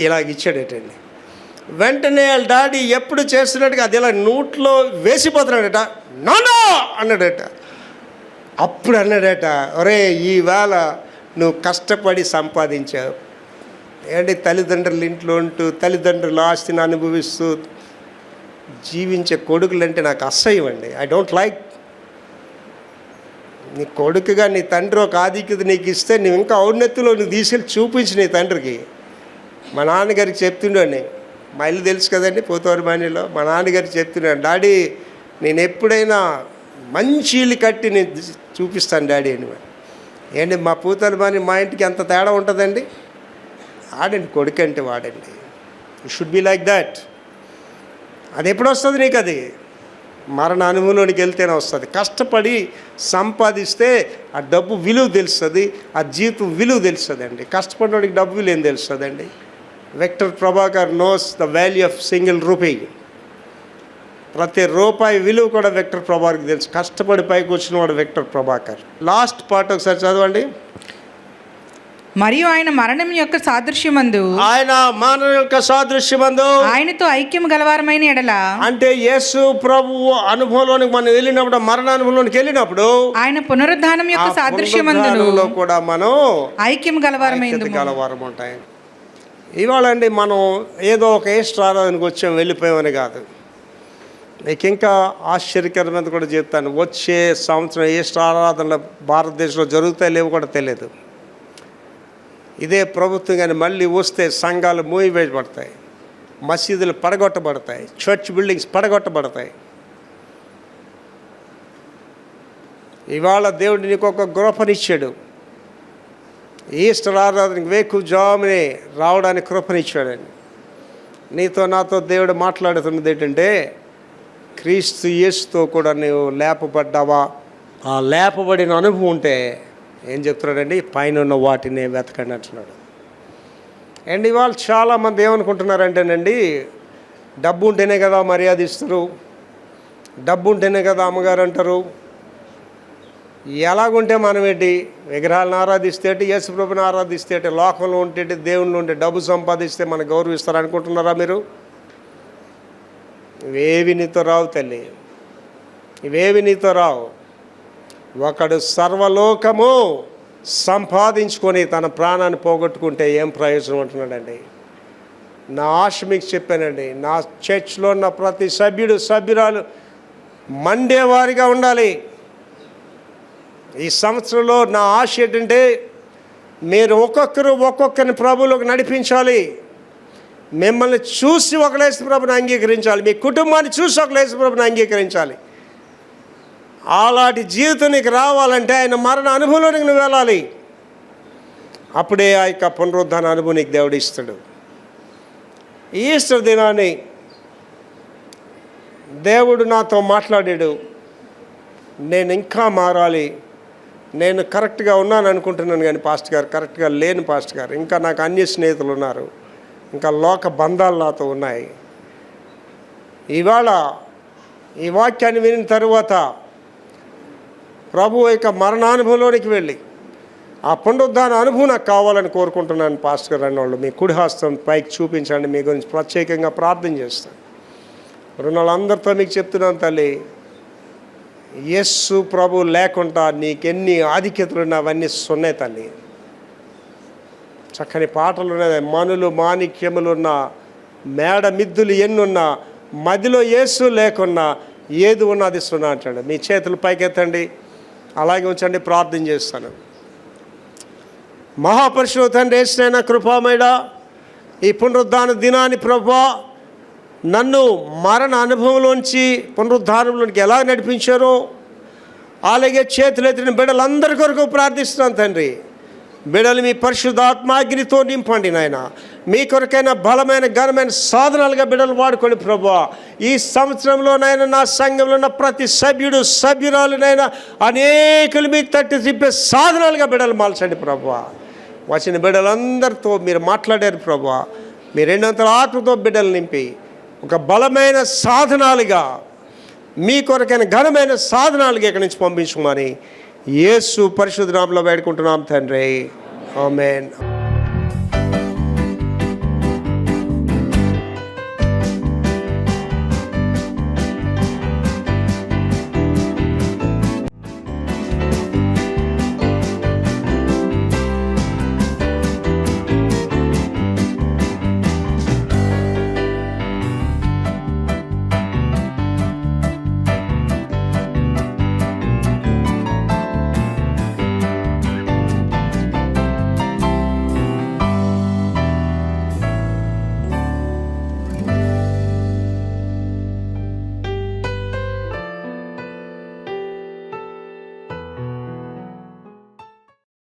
ఇలాగ ఇచ్చాడటండి. వెంటనే వాళ్ళ డాడీ ఎప్పుడు చేస్తున్నట్టుగా అది ఇలా నోట్లో వేసిపోతున్నాడట. నానా అన్నాడట. అప్పుడు అన్నాడట, ఒరే ఈవేళ నువ్వు కష్టపడి సంపాదించావు ఏంటి, తల్లిదండ్రుల ఇంట్లో ఉంటూ తల్లిదండ్రుల ఆస్తిని అనుభవిస్తూ జీవించే కొడుకులంటే నాకు అసహ్యం అండి. I don't like. నీ కొడుకుగా నీ తండ్రి ఒక ఆధిక్యత నీకు ఇస్తే నువ్వు ఇంకా ఔన్నతిలో నువ్వు తీసుకెళ్ళి చూపించి నీ తండ్రికి. మా నాన్నగారికి చెప్తుండండి, మా ఇల్లు తెలుసు కదండి పోతవరమానిలో, మా నాన్నగారికి చెప్తున్నాను, డాడీ నేను ఎప్పుడైనా మంచి ఇల్లు కట్టి నేను చూపిస్తాను డాడీ అని. ఏంటి మా పూతలమాని మా ఇంటికి ఎంత తేడా ఉంటుందండి. ఆడండి కొడుకు అంటే వాడండి. You should be like that. అది ఎప్పుడు వస్తుంది నీకు, అది మరణ అనుభవంలోనికి వెళ్తేనే వస్తుంది. కష్టపడి సంపాదిస్తే ఆ డబ్బు విలువ తెలుస్తుంది, ఆ జీవితం విలువ తెలుస్తుంది అండి. కష్టపడినోడికి డబ్బు విలువ ఏం తెలుస్తుంది అండి. Victor Prabhakar knows the value of single rupee. ప్రతి రూపాయి విలువ కూడా విక్టర్ ప్రభాకర్కి తెలుసు. కష్టపడి పైకి వచ్చిన వాడు విక్టర్ ప్రభాకర్. లాస్ట్ పార్ట్ ఒకసారి చదవండి. మరియు ఆయన మరణం యొక్క సాదృశ్యమందు, ఆయన మరణం యొక్క సాదృశ్యమందు ఆయనతో ఐక్యం గలవారమైన ఎడల, అంటే యేసు ప్రభువు అనుభవంలోనికి మనం వెళ్ళినప్పుడు, మరణ అనుభవంలోనికి వెళ్ళినప్పుడు ఆయన పునరుద్ధానం యొక్క సాదృశ్యమందులో కూడా మనం ఐక్యం గలవారం ఉంటాయి. ఇవాళ అండి మనం ఏదో ఒక ఈస్టర్ ఆరాధనకు వచ్చాం వెళ్ళిపోయామని కాదు. మీకు ఇంకా ఆశ్చర్యకరమైనది కూడా చెప్తాను. వచ్చే సంవత్సరం ఈస్టర్ ఆరాధనలు భారతదేశంలో జరుగుతాయి లేవు కూడా తెలియదు. ఇదే ప్రభుత్వం కానీ మళ్ళీ వస్తే సంఘాలు మూసివేయబడతాయి, మసీదులు పడగొట్టబడతాయి, చర్చ్ బిల్డింగ్స్ పడగొట్టబడతాయి. ఇవాళ దేవుడు నీకు ఒక కృపనిచ్చాడు. ఈస్టర్ ఆరాధనకి వేకువజామునే రావడానికి కృపనిచ్చాడని. నీతో నాతో దేవుడు మాట్లాడుతున్నది ఏంటంటే, క్రీస్తు యేసుతో కూడా నువ్వు లేపబడ్డావా, ఆ లేపబడిన అనుభవం ఉంటే ఏం చెప్తున్నాడండి, పైన ఉన్న వాటిని వెతకండి అంటున్నాడు. అండ్ ఇవాళ చాలామంది ఏమనుకుంటున్నారంటేనండి, డబ్బు ఉంటేనే కదా మర్యాద ఇస్తారు, డబ్బు ఉంటేనే కదా అమ్మగారు అంటారు. ఎలాగుంటే మనం ఏంటి, విగ్రహాలను ఆరాధిస్తే యేసుప్రభుని ఆరాధిస్తే లోకంలో ఉంటే దేవుళ్ళు ఉంటే డబ్బు సంపాదిస్తే మనకు గౌరవిస్తారు అనుకుంటున్నారా మీరు? ఇవేవి నీతో రావు తల్లి, ఇవేవి నీతో రావు. ఒకడు సర్వలోకము సంపాదించుకొని తన ప్రాణాన్ని పోగొట్టుకుంటే ఏం ప్రయోజనం అంటున్నాడండి. నా ఆశ మీకు చెప్పానండి, నా చర్చ్లో ఉన్న ప్రతి సభ్యురాలు మండేవారిగా ఉండాలి. ఈ సంవత్సరంలో నా ఆశ ఏంటంటే, మీరు ఒక్కొక్కరిని ప్రభువులోకి నడిపించాలి. మిమ్మల్ని చూసి ఒక యేసు ప్రభుని అంగీకరించాలి, మీ కుటుంబాన్ని చూసి ఒక యేసు ప్రభుని అంగీకరించాలి. అలాంటి జీవితం నీకు రావాలంటే ఆయన మరణ అనుభవంలోనికి నువ్వు వెళ్ళాలి. అప్పుడే ఆ యొక్క పునరుద్ధాన అనుభవం నీకు దేవుడు ఇస్తాడు. ఈస్టర్ దినాన్ని దేవుడు నాతో మాట్లాడాడు. నేను ఇంకా మారాలి, నేను కరెక్ట్గా ఉన్నాను అనుకుంటున్నాను కానీ పాస్టర్ గారు కరెక్ట్గా లేను పాస్టర్ గారు, ఇంకా నాకు అన్య స్నేహితులు ఉన్నారు, ఇంకా లోక బంధాలు నాతో ఉన్నాయి. ఇవాళ ఈ వాక్యాన్ని వినిన తరువాత ప్రభు యొక్క మరణానుభవంలోనికి వెళ్ళి ఆ పునరుద్ధాన అనుభవం నాకు కావాలని కోరుకుంటున్నాను పాస్టర్ గారు అన్నవాళ్ళు. మీ కుడి హస్తం పైకి చూపించండి, మీ గురించి ప్రత్యేకంగా ప్రార్థన చేస్తాను. రుణాలందరితో మీకు చెప్తున్నాను తల్లి, యేసు ప్రభు లేకుండా నీకెన్ని ఆధిక్యతలున్నా అవన్నీ సున్నాయి తల్లి. చక్కని పాటలు ఉన్నాయి, మనులు మాణిక్యములున్నా మేడ మిద్దులు ఎన్నున్నా మదిలో యేసు లేకున్నా ఏది ఉన్నది సున్నా అంటాడు. మీ చేతులు పైకెత్తండి, అలాగే ఉంచండి, ప్రార్థన చేస్తాను. మహాపరిశుద్ధ తండ్రి యేసయ్యా కృపామయుడా, ఈ పునరుద్ధాన దినాన్ని ప్రభువా నన్ను మరణ అనుభవంలోంచి పునరుద్ధానంలోనికి ఎలా నడిపించారో అలాగే చేతులెత్తిన బిడ్డలందరి కొరకు ప్రార్థిస్తున్నాను తండ్రి. బిడ్డలు మీ పరిశుద్ధాత్మాగ్నితో నింపండి నాయన. మీ కొరకైనా బలమైన ఘనమైన సాధనాలుగా బిడ్డలు వాడుకోండి ప్రభువా. ఈ సంవత్సరంలోనైనా నా సంఘంలో ఉన్న ప్రతి సభ్యుడు సభ్యురాలునైనా అనేకులు మీ తట్టి తిప్పే సాధనాలుగా బిడ్డలు మార్చండి ప్రభువా. వచ్చిన బిడ్డలందరితో మీరు మాట్లాడారు ప్రభువా. మీ రెండంతల ఆత్మతో బిడ్డలు నింపి ఒక బలమైన సాధనాలుగా మీ కొరకైన ఘనమైన సాధనాలుగా ఇక్కడి నుంచి పంపించమని యేసు పరిశుద్ధ నామములో వేడుకుంటున్నాం తండ్రి. ఆమేన్.